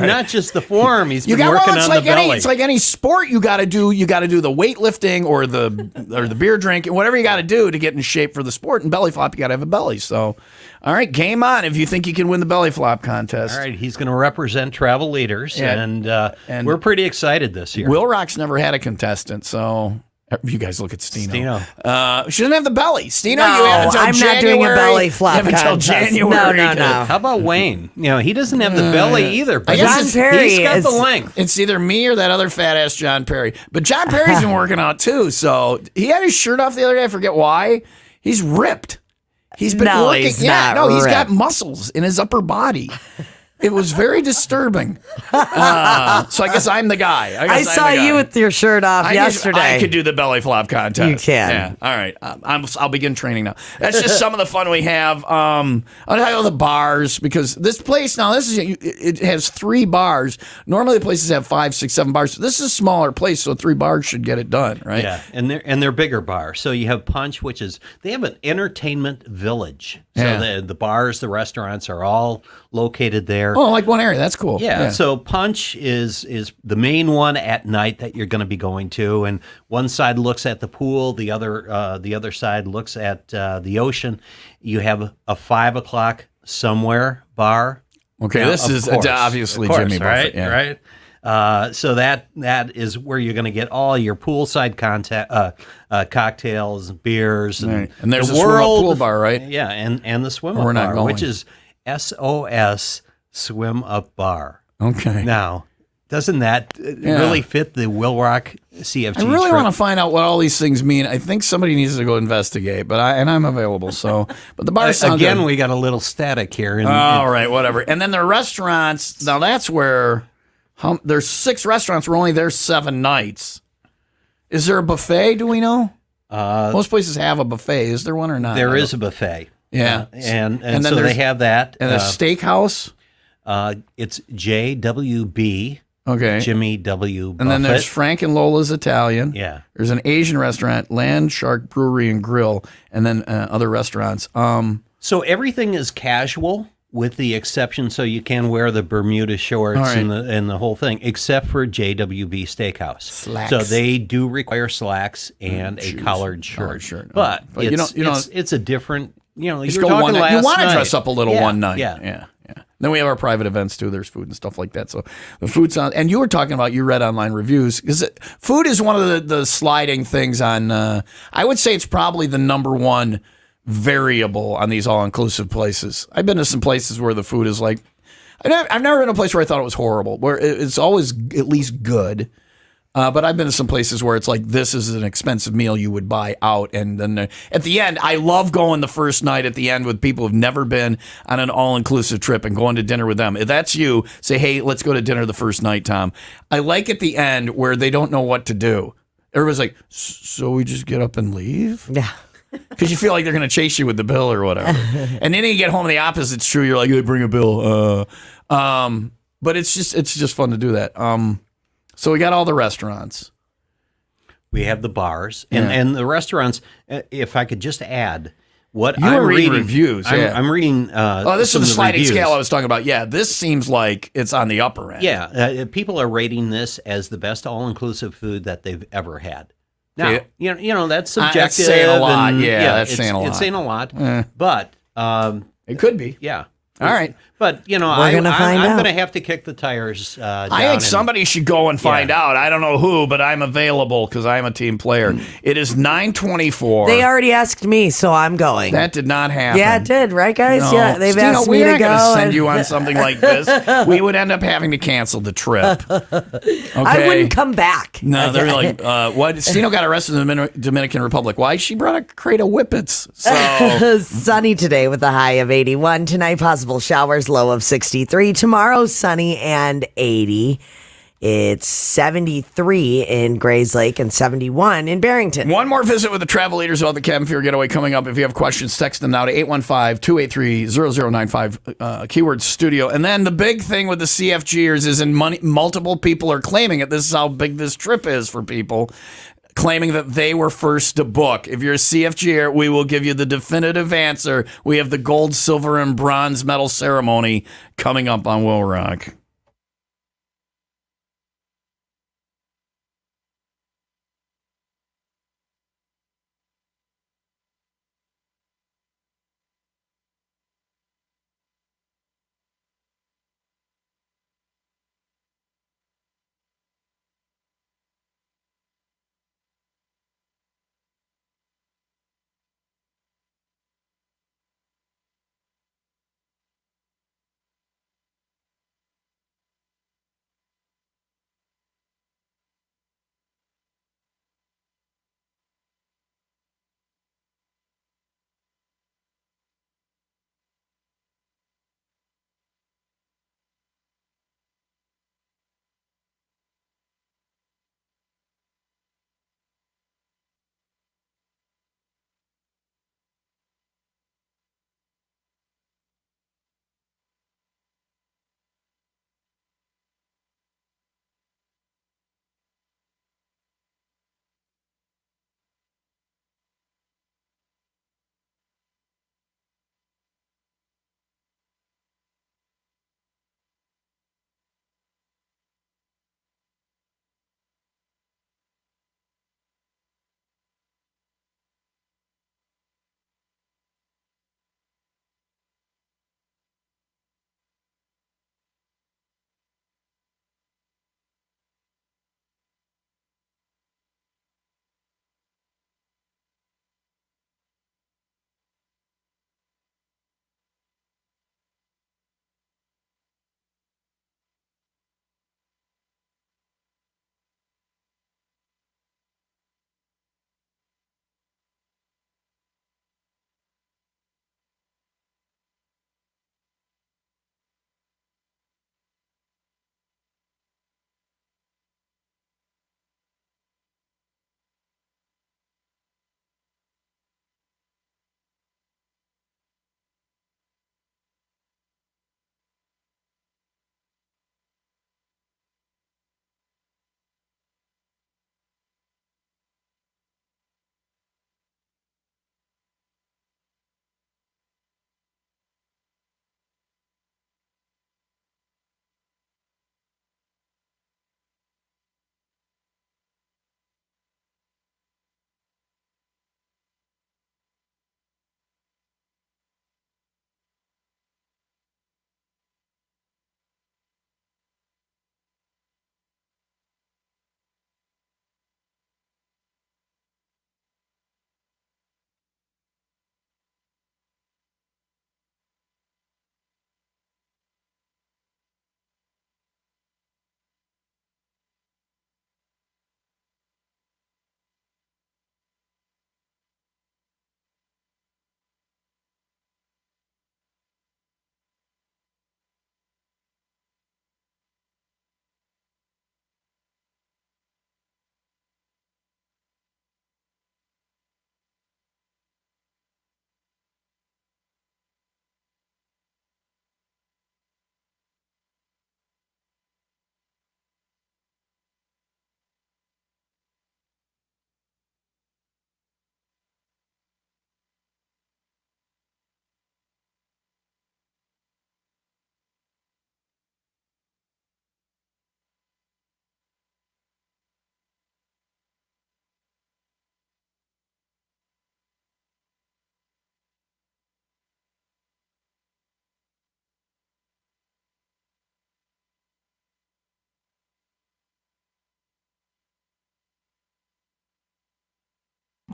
not just the form. He's been Well, working it's on like the belly. it's like any sport you got to do. You got to do the weightlifting or the beer drinking, whatever you got to do to get in shape for the sport. And belly flop, you got to have a belly. So, all right, game on. If you think you can win the belly flop contest, All right, he's going to represent Travel Leaders, Yeah. and we're pretty excited this year. Will Rock's never had a contestant, so you guys look at Stino. Stino. She doesn't have the belly. Stino, No, you have until I'm not doing a January. belly flop You have until contest. January. No. How about Wayne? He doesn't have the belly either. But guess John he's Perry got the is- length. It's either me or that other fat ass John Perry. But John Perry's been working out too. So he had his shirt off the other day. I forget why. He's ripped. He's been No, working. he's yeah, not no, he's got ripped. muscles in his upper body. It was very disturbing. So I guess I'm the guy. I guess I'm saw the guy. you with your shirt off yesterday. I could do the belly flop contest. You can. Yeah. All right. I'll begin training now. That's just some of the fun we have. I'll tell you the bars because this place now. It has 3 bars. Normally the places have 5, 6, 7 bars. This is a smaller place, so 3 bars should get it done, right? Yeah, and they're bigger bars. So you have Punch, which is they have an entertainment village. So Yeah. the bars, the restaurants are all located there. Oh, like one area. That's cool. Yeah, so Punch is the main one at night that you're going to be going to, and one side looks at the pool, the other side looks at the ocean. You have a 5 o'clock somewhere bar. Okay, Now, this of is course, obviously of course, Jimmy Buffett. right? Yeah. Right. So that is where you're going to get all your poolside cocktails, beers, Right. And there's the a swim up world pool bar, right? Yeah, and the swim up We're not bar, going. which is SOS Swim Up Bar. Okay. Now, doesn't that really fit the Will Rock CFG? I really trip? want to find out what all these things mean. I think somebody needs to go investigate, but I'm available. So, but the bar sounds Again, good. we got a little static here. All right, whatever. And then the restaurants. Now that's where there's 6 restaurants. We're only there 7 nights, Is there a buffet? Do we know? Uh, Most places have a buffet. Is there one or not? there is a buffet. Yeah. And then so they have that. And a steakhouse. It's JWB, Okay. Jimmy W. Buffett. And then there's Frank and Lola's Italian. Yeah. There's an Asian restaurant, Land Shark Brewery and Grill, and then other restaurants. So everything is casual, with the exception, so you can wear the Bermuda shorts All right. and the whole thing, except for JWB Steakhouse. Slacks. So they do require slacks and a collared shirt. Collared shirt. But But it's a different. You know, Just you go were talking one night. last You want to night. dress up a little Yeah, one night. Yeah. Yeah. Then we have our private events too. There's food and stuff like that. So the food sounds. And you were talking about you read online reviews because food is one of the sliding things on. I would say it's probably the number one variable on these all inclusive places. I've been to some places where the food is like. I've never been to a place where I thought it was horrible. Where it's always at least good. But I've been to some places where it's like, this is an expensive meal you would buy out. And then at the end, I love going the first night at the end with people who've never been on an all-inclusive trip and going to dinner with them. If that's you, say, hey, let's go to dinner the first night, Tom. I like at the end where they don't know what to do. Everybody's like, so we just get up and leave? Yeah. Because you feel like they're going to chase you with the bill or whatever. And then you get home and the opposite's true. You're like, hey, bring a bill. But it's just fun to do that. So we got all the restaurants. We have the bars and the restaurants. If I could just add, what You I'm were reading reading reviews, yeah. I'm reading. Oh, this some is the of sliding reviews. scale I was talking about. Yeah, this seems like it's on the upper end. Yeah, people are rating this as the best all-inclusive food that they've ever had. Now, Yeah. you know that's subjective. That's saying a lot. and, Yeah, that's saying a lot. It's saying a lot, but It could be. yeah. All right. But you know, We're gonna find I'm out. going to have to kick the tires. Down I think and- somebody should go and find Yeah. out. I don't know who, but I'm available because I'm a team player. It is 9:24. They already asked me, so I'm going. That did not happen. Yeah, it did, right, guys? No. Yeah, they've Stino, asked me we're to not gonna go. send and- you on something like this. We would end up having to cancel the trip. Okay? I wouldn't come back. No, they're like, what? Stino got arrested in the Dominican Republic. Why? She brought a crate of whippets. So Sunny today with a high of 81. Tonight, possible showers, low of 63. Tomorrow, sunny and 80. It's 73 in Grays Lake and 71 in Barrington. one more visit with the travel leaders about the cabin fever getaway coming up. If you have questions, text them now to 815-283-0095, keyword studio. And then the big thing with the CFGers is multiple people are claiming it. This is how big this trip is for people. Claiming that they were first to book. If you're a CFGer, we will give you the definitive answer. We have the gold, silver, and bronze medal ceremony coming up on Will Rock.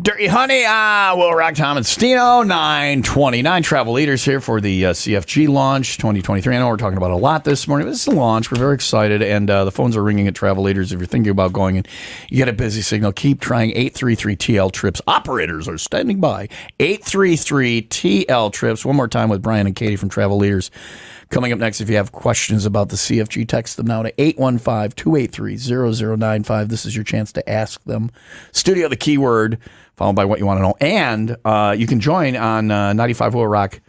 Dirty Honey, Will Rock, Tom, and Stino, 929 travel leaders here for the CFG launch 2023. I know we're talking about a lot this morning, but this is the launch. We're very excited, and the phones are ringing at travel leaders. If you're thinking about going and you get a busy signal, keep trying 833-TL trips. Operators are standing by. 833-TL trips. One more time with Brian and Katie from Travel Leaders. Coming up next, if you have questions about the CFG, text them now to 815-283-0095. This is your chance to ask them. Studio, the keyword, followed by what you want to know. And you can join on 95 Will Rock's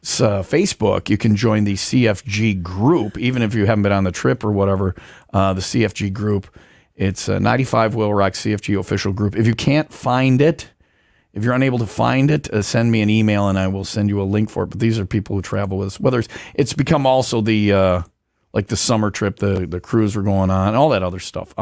Facebook. You can join the CFG group, even if you haven't been on the trip or whatever, the CFG group. It's 95 Will Rock CFG official group. If you can't find it, if you're unable to find it, send me an email and I will send you a link for it. But these are people who travel with us. Whether it's become also the like the summer trip, the cruise we're going on, all that other stuff.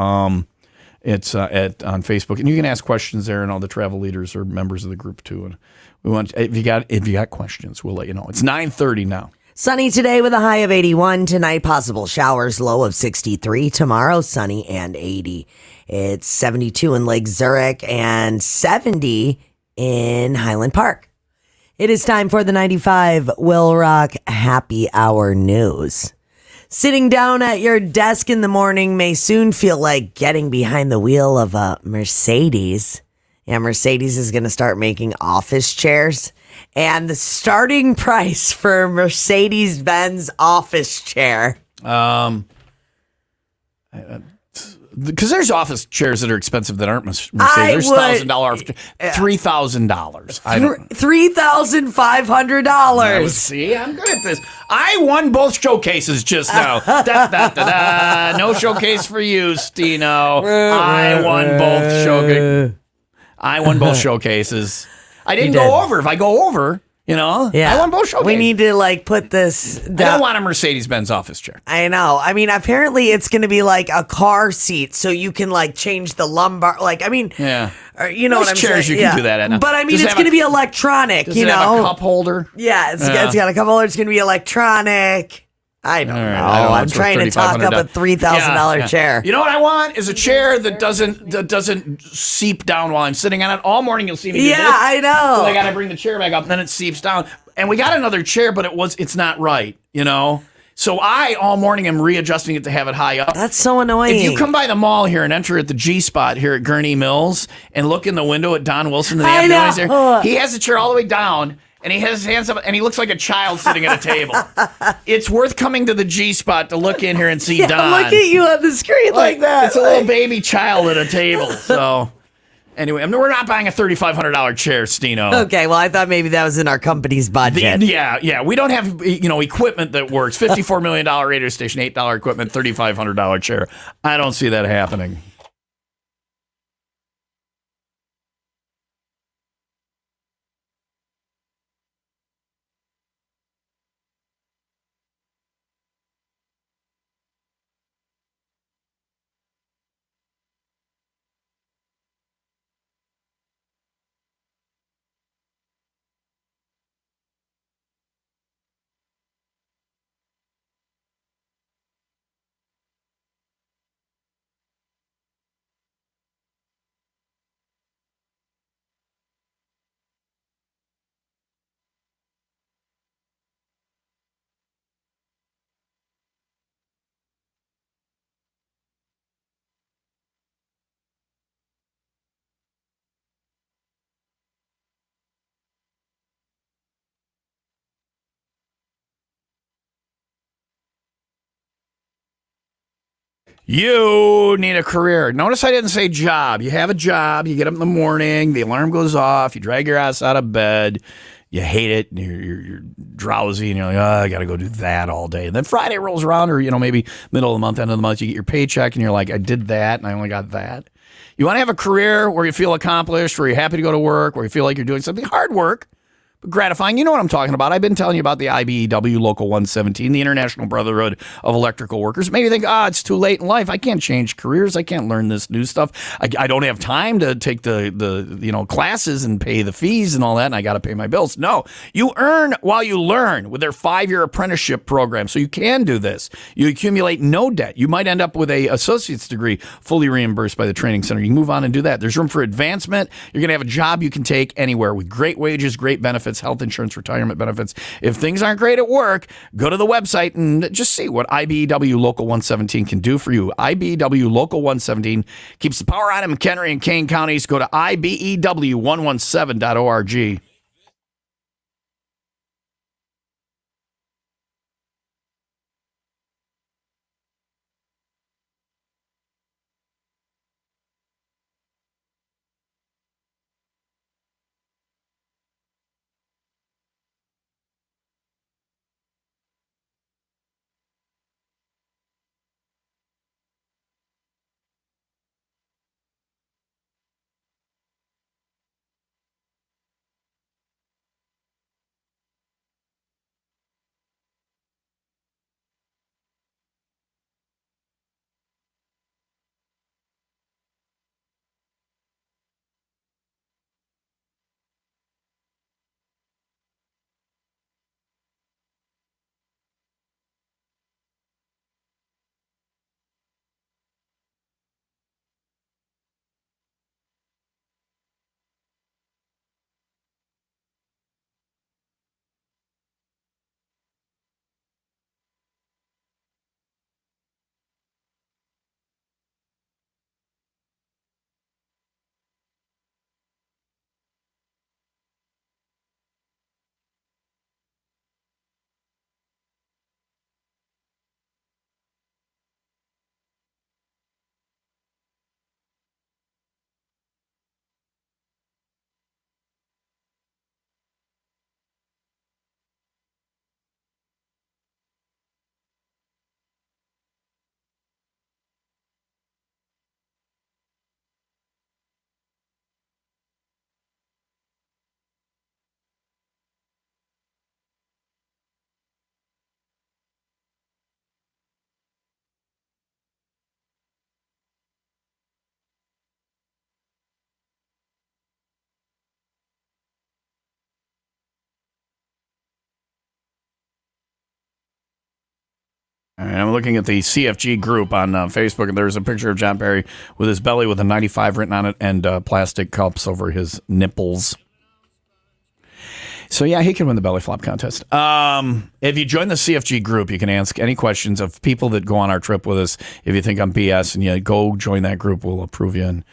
It's on Facebook, and you can ask questions there, and all the travel leaders are members of the group too. And we want if you got questions, we'll let you know. It's 9:30 now. Sunny today with a high of 81. Tonight, possible showers, low of 63. Tomorrow, sunny and 80. It's 72 in Lake Zurich and 70 in Highland Park. It is time for the 95 Will Rock Happy Hour News. Sitting down at your desk in the morning may soon feel like getting behind the wheel of a Mercedes. Yeah, Mercedes is going to start making office chairs. And the starting price for a Mercedes-Benz office chair. Because there's office chairs that are expensive that aren't Mercedes. There's $1,000, $3,000. $3,500. See, I'm good at this. I won both showcases just now. Da, da, da, da. No showcase for you, Stino. I won both showcases. I didn't go over. If I go over, I won both showcases. We need to put this down. I don't want a Mercedes-Benz office chair. I know. I mean, apparently it's going to be like a car seat, so you can change the lumbar. Yeah. You know There's what I'm chairs saying? you can do that in. But I mean, it's going to be electronic. Does it have a cup holder? Yeah, it's got a cup holder. It's going to be electronic. I don't know. I'm trying to talk up a $3,000 chair. You know what I want is a chair that doesn't seep down while I'm sitting on it. All morning you'll see me do this. Yeah, I know. So I got to bring the chair back up, and then it seeps down. And we got another chair, but it's not right, So I, all morning, am readjusting it to have it high up. That's so annoying. If you come by the mall here and enter at the G spot here at Gurney Mills and look in the window at Don Wilson, he has the chair all the way down. And he has his hands up, and he looks like a child sitting at a table. It's worth coming to the G spot to look in here and see Don. Look at you on the screen like that. It's a little baby child at a table. So, anyway, we're not buying a $3,500 chair, Stino. Okay, well, I thought maybe that was in our company's budget. Yeah. We don't have equipment that works. $54 million radio station, $8 equipment, $3,500 chair. I don't see that happening. You need a career. Notice I didn't say job. You have a job. You get up in the morning. The alarm goes off. You drag your ass out of bed. You hate it. You're drowsy. And you're like, I got to go do that all day. And then Friday rolls around, or, maybe middle of the month, end of the month, you get your paycheck and you're like, I did that and I only got that. You want to have a career where you feel accomplished, where you're happy to go to work, where you feel like you're doing something hard work, gratifying. You know what I'm talking about. I've been telling you about the IBEW Local 117, the International Brotherhood of Electrical Workers. Maybe you think, it's too late in life. I can't change careers. I can't learn this new stuff. I don't have time to take the classes and pay the fees and all that, and I got to pay my bills. No, you earn while you learn with their 5-year apprenticeship program. So you can do this. You accumulate no debt. You might end up with a associate's degree fully reimbursed by the training center. You can move on and do that. There's room for advancement. You're going to have a job you can take anywhere with great wages, great benefits, health insurance, retirement benefits. If things aren't great at work, go to the website and just see what IBEW Local 117 can do for you. IBEW Local 117 keeps the power on in McHenry and Kane counties. Go to IBEW117.org. All right, I'm looking at the CFG group on Facebook, and there's a picture of John Perry with his belly with a 95 written on it and plastic cups over his nipples. So, yeah, he can win the belly flop contest. If you join the CFG group, you can ask any questions of people that go on our trip with us. If you think I'm BS and you go join that group, we'll approve you. And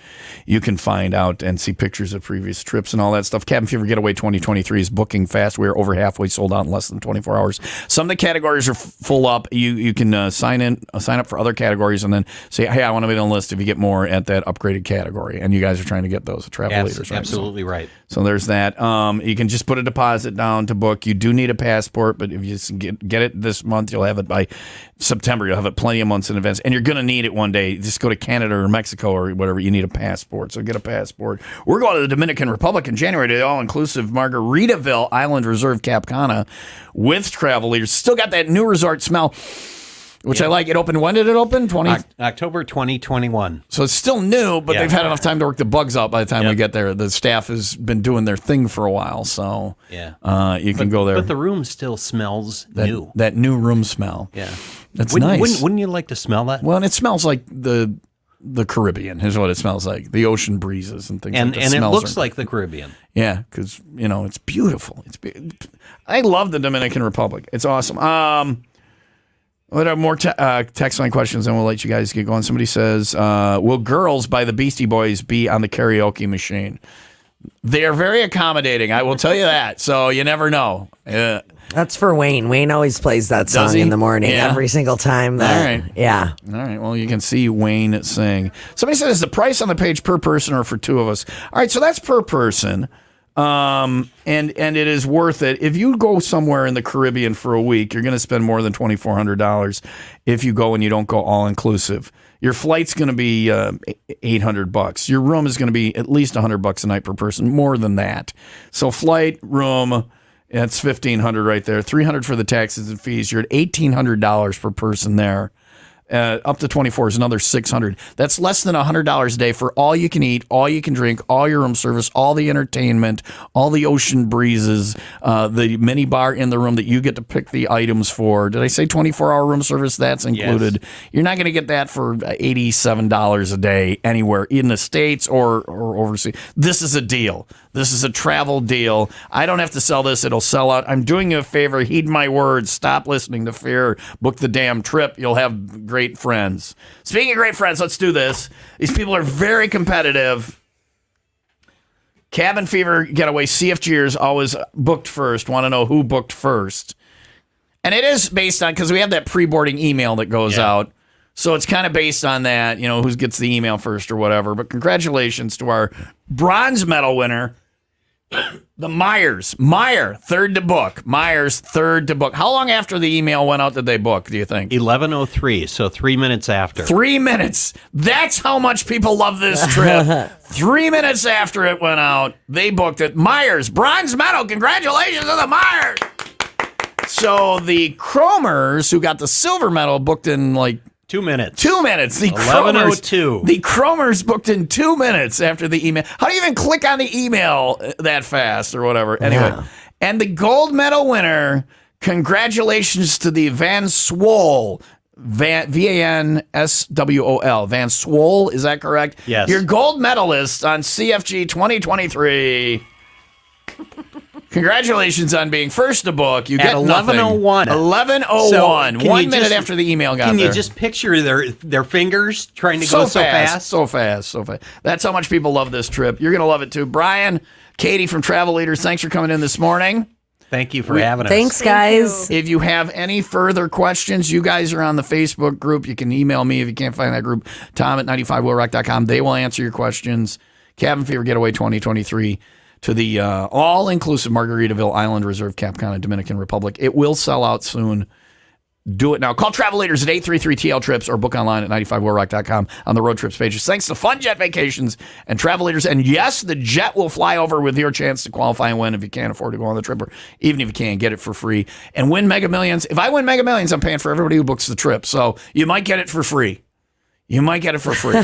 you can find out and see pictures of previous trips and all that stuff. Cabin Fever Getaway 2023 is booking fast. We're over halfway sold out in less than 24 hours. Some of the categories are full up. You can sign up for other categories and then say, hey, I want to be on the list if you get more at that upgraded category. And you guys are trying to get those travel leaders, right? Absolutely right. So there's that. You can just put a deposit down to book. You do need a passport, but if you get it this month, you'll have it by September. You'll have it plenty of months in advance, and you're going to need it one day. Just go to Canada or Mexico or whatever. You need a passport, so get a passport. We're going to the Dominican Republic in January to the all-inclusive Margaritaville Island Resort Cap Cana with travel leaders. Still got that new resort smell, which I like. It opened, when did it open? October 2021. So it's still new, but they've had enough time to work the bugs out by the time we get there. The staff has been doing their thing for a while, so you can go there. But the room still smells new. That new room smell. Yeah. That's nice. Wouldn't you like to smell that? Well, and it smells like the Caribbean is what it smells like. The ocean breezes and things like that. And it looks like the Caribbean. Yeah, because, it's beautiful. I love the Dominican Republic. It's awesome. What are more text line questions, and we'll let you guys get going. Somebody says, will Girls by the Beastie Boys be on the karaoke machine? They are very accommodating, I will tell you that. So you never know. That's for Wayne. Wayne always plays that song in the morning every single time. All right. Yeah. All right. Well, you can see Wayne sing. Somebody said, is the price on the page per person or for two of us? All right, so that's per person. And it is worth it. If you go somewhere in the Caribbean for a week, you're going to spend more than $2,400 if you go and you don't go all inclusive. Your flight's going to be $800. Your room is going to be at least $100 a night per person, more than that. So flight, room, Yeah, it's $1,500 right there. $300 for the taxes and fees. You're at $1,800 per person there. Up to 24 is another $600. That's less than $100 a day for all you can eat, all you can drink, all your room service, all the entertainment, all the ocean breezes, the mini bar in the room that you get to pick the items for. Did I say 24-hour room service? That's included. Yes. You're not going to get that for $87 a day anywhere in the States or overseas. This is a deal. This is a travel deal. I don't have to sell this. It'll sell out. I'm doing you a favor. Heed my words. Stop listening to fear. Book the damn trip. You'll have great friends. Speaking of great friends, let's do this. These people are very competitive. Cabin Fever Getaway CFGers always booked first. Want to know who booked first. And it is based on, because we have that pre-boarding email that goes out. So it's kind of based on that, who gets the email first or whatever. But congratulations to our bronze medal winner, the Myers. Third to book. Myers, third to book. How long after the email went out did they book, do you think? 11:03, so 3 minutes after. 3 minutes. That's how much people love this trip. 3 minutes after it went out, they booked it. Myers, bronze medal. Congratulations to the Myers. So the Cromers, who got the silver medal, booked in 2 minutes. 2 minutes. The 11:02. The Cromers booked in 2 minutes after the email. How do you even click on the email that fast or whatever? Anyway, and the gold medal winner, congratulations to the Van Swol. VANSWOL. Van Swol, is that correct? Yes. Your gold medalist on CFG 2023. Congratulations on being first to book. You at get 11:01. 11:01. So 1 minute after the email got there. Can you just picture their fingers trying to go so fast? So fast. That's how much people love this trip. You're going to love it too. Brian, Katie from Travel Leaders, thanks for coming in this morning. Thank you for having us. Thanks, guys. If you have any further questions, you guys are on the Facebook group. You can email me if you can't find that group, Tom at 95willrock.com. They will answer your questions. Cabin Fever Getaway 2023. To the all-inclusive Margaritaville Island Reserve, Cap Cana, Dominican Republic. It will sell out soon. Do it now. Call Travel Leaders at 833-TL-TRIPS or book online at 95willrock.com on the road trips pages. Thanks to Fun Jet Vacations and Travel Leaders. And yes, the jet will fly over with your chance to qualify and win if you can't afford to go on the trip, or even if you can, get it for free. And win Mega Millions. If I win Mega Millions, I'm paying for everybody who books the trip. So you might get it for free. You might get it for free.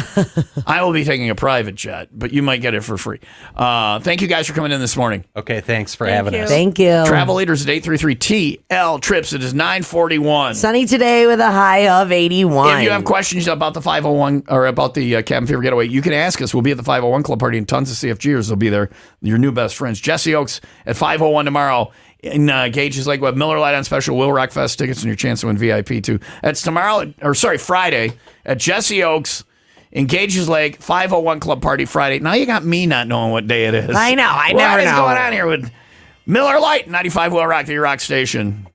I will be taking a private jet, but you might get it for free. Thank you guys for coming in this morning. Okay, thanks for having us. Thank you. Travel Leaders at 833-TL-TRIPS. It is 9:41. Sunny today with a high of 81. If you have questions about the 501 or about the Cabin Fever Getaway, you can ask us. We'll be at the 501 Club Party, and tons of CFGers will be there. Your new best friends. Jesse Oaks at 501 tomorrow. In Gage's Lake, with Miller Lite on special, Will Rock Fest tickets, and your chance to win VIP too. That's Friday at Jesse Oaks in Gage's Lake, 501 Club Party Friday. Now you got me not knowing what day it is. I know. I what never is know. going on here with Miller Lite, 95 Will Rock, the rock station.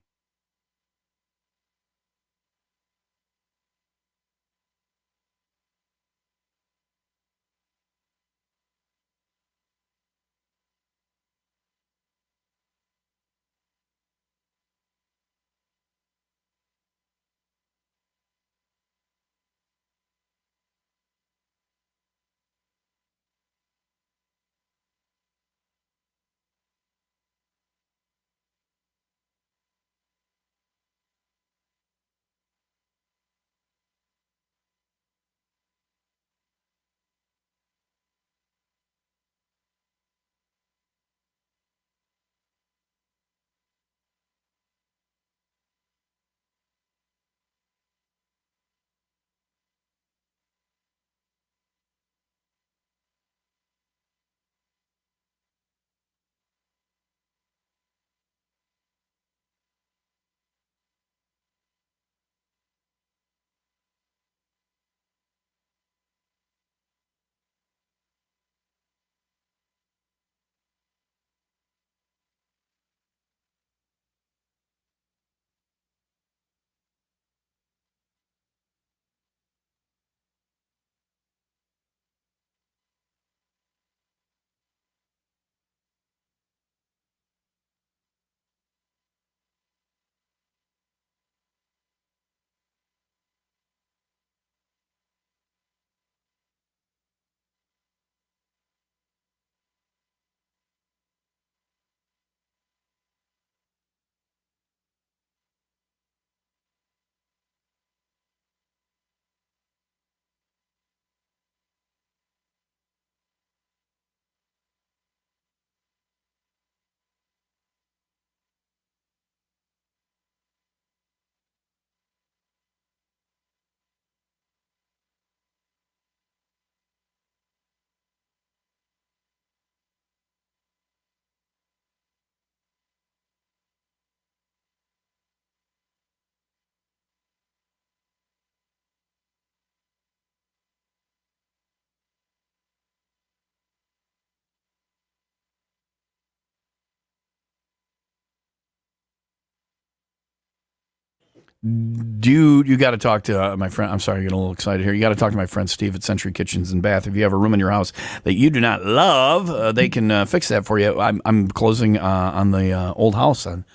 Dude, you got to talk to my friend. I'm sorry, getting a little excited here. You got to talk to my friend Steve at Century Kitchens and Bath. If you have a room in your house that you do not love, they can fix that for you. I'm closing on the old house on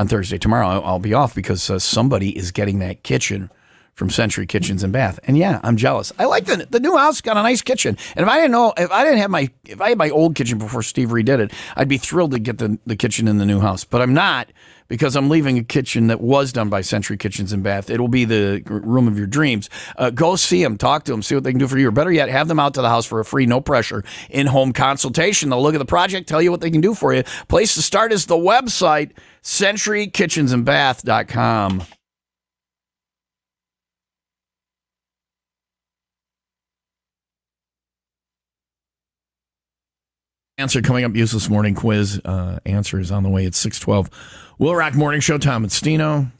Thursday. Tomorrow I'll be off because somebody is getting that kitchen from Century Kitchens and Bath. And yeah, I'm jealous. I like the new house, got a nice kitchen. And if I had my old kitchen before Steve redid it, I'd be thrilled to get the kitchen in the new house. But I'm not, because I'm leaving a kitchen that was done by Century Kitchens and Bath. It'll be the room of your dreams. Go see them, talk to them, see what they can do for you. Or better yet, have them out to the house for a free, no pressure, in-home consultation. They'll look at the project, tell you what they can do for you. Place to start is the website, CenturyKitchensandBath.com. Answer coming up, useless morning quiz. Answer is on the way at 6:12. Will Rock Morning Show, Tom and Stino.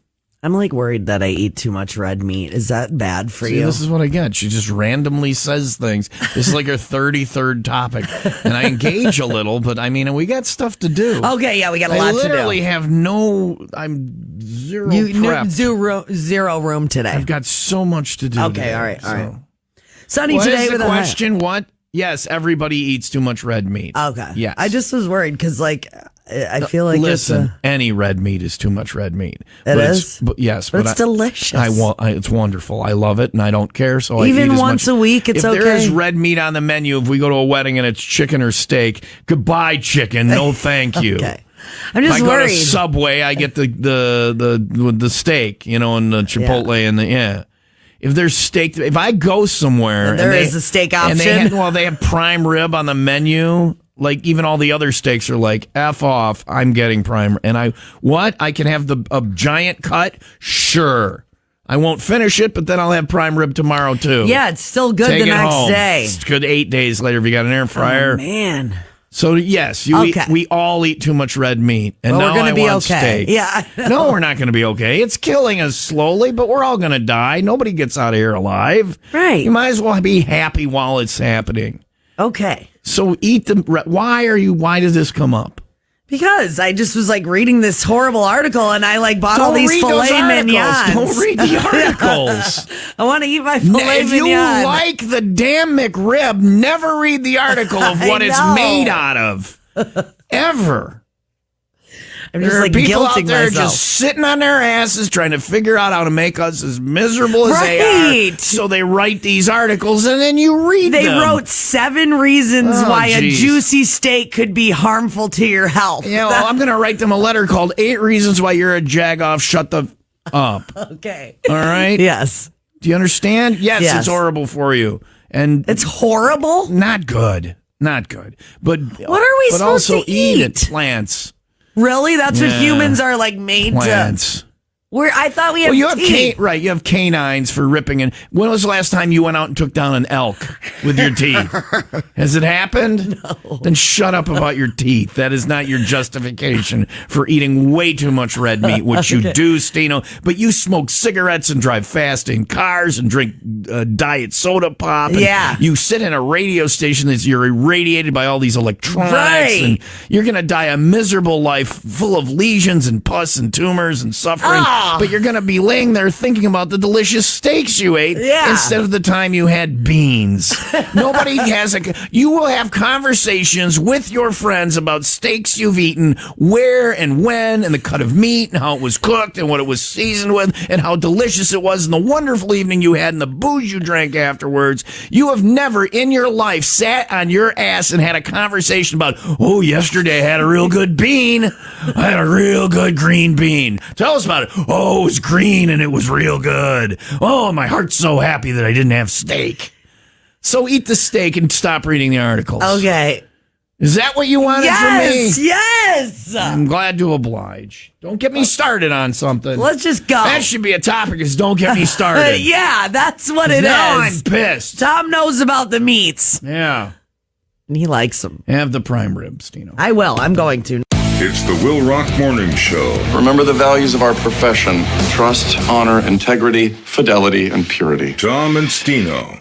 I'm like worried that I eat too much red meat. Is that bad for you? This is what I get. She just randomly says things. This is like her 33rd topic. And I engage a little, but I mean, we got stuff to do. Okay, yeah, we got a lot to do. I literally have I'm zero prepped. Zero room today. I've got so much to do Okay, today, all right. Sunny What today is with the a question. What? Yes, everybody eats too much red meat. Okay. Yes. I just was worried because, I feel like listen, any red meat is too much red meat. Yes, but it's delicious. It's wonderful. I love it, and I don't care. So even I eat as once much. a week, it's okay. If there is red meat on the menu, if we go to a wedding and it's chicken or steak, goodbye chicken. No, thank you. Okay. I'm just if I worried. go to Subway, I get the steak, and the Chipotle and the If there's steak, if I go somewhere, there is a steak option. And they have prime rib on the menu. Like even all the other steaks are like F off. I'm getting prime, and I can have a giant cut. Sure, I won't finish it, but then I'll have prime rib tomorrow too. Yeah, it's still good Take the it next home. day. It's good 8 days later if you got an air fryer. Oh, man. So yes, we all eat too much red meat, and well, now we're gonna be want okay. steak. Yeah, no, we're not going to be okay. It's killing us slowly, but we're all going to die. Nobody gets out of here alive. Right. You might as well be happy while it's happening. Okay. So eat the. Why did this come up? Because I just was reading this horrible article, and I bought all these filet mignons. Don't read the articles. I want to eat my filet mignon. If you like the damn McRib, never read the article of what it's made out of. Ever. I'm just there are people out guilting there myself. just sitting on their asses trying to figure out how to make us as miserable as they are. So they write these articles and then you read them. They wrote 7 reasons why a juicy steak could be harmful to your health. Yeah, well, I'm going to write them a letter called 8 Reasons Why You're a Jagoff. Shut the up. Okay. All right? Yes. Do you understand? Yes, Yes. it's horrible for you. And it's horrible? Not good. Not good. But what are we supposed also to eat? it. Plants. Really? That's what humans are made plants. to. I thought we have you have teeth. right. You have canines for ripping. And when was the last time you went out and took down an elk with your teeth? Has it happened? No. Then shut up about your teeth. That is not your justification for eating way too much red meat, which you do, Stino. But you smoke cigarettes and drive fast in cars and drink diet soda pop. And you sit in a radio station that you're irradiated by all these electronics. Right. And you're going to die a miserable life full of lesions and pus and tumors and suffering. But you're going to be laying there thinking about the delicious steaks you ate instead of the time you had beans. Nobody has you will have conversations with your friends about steaks you've eaten, where and when, and the cut of meat, and how it was cooked, and what it was seasoned with, and how delicious it was, and the wonderful evening you had, and the booze you drank afterwards. You have never in your life sat on your ass and had a conversation about, oh, yesterday I had a real good bean. I had a real good green bean. Tell us about it. Oh, it was green and it was real good. Oh, my heart's so happy that I didn't have steak. So eat the steak and stop reading the articles. Okay. Is that what you wanted from me? Yes. I'm glad to oblige. Don't get me started on something. Let's just go. That should be a topic is don't get me started. Yeah, that's what it is. Now I'm pissed. Tom knows about the meats. Yeah. And he likes them. Have the prime rib, Stino. I will. I'm going to. It's the Will Rock Morning Show. Remember the values of our profession: trust, honor, integrity, fidelity, and purity. Tom and Stino.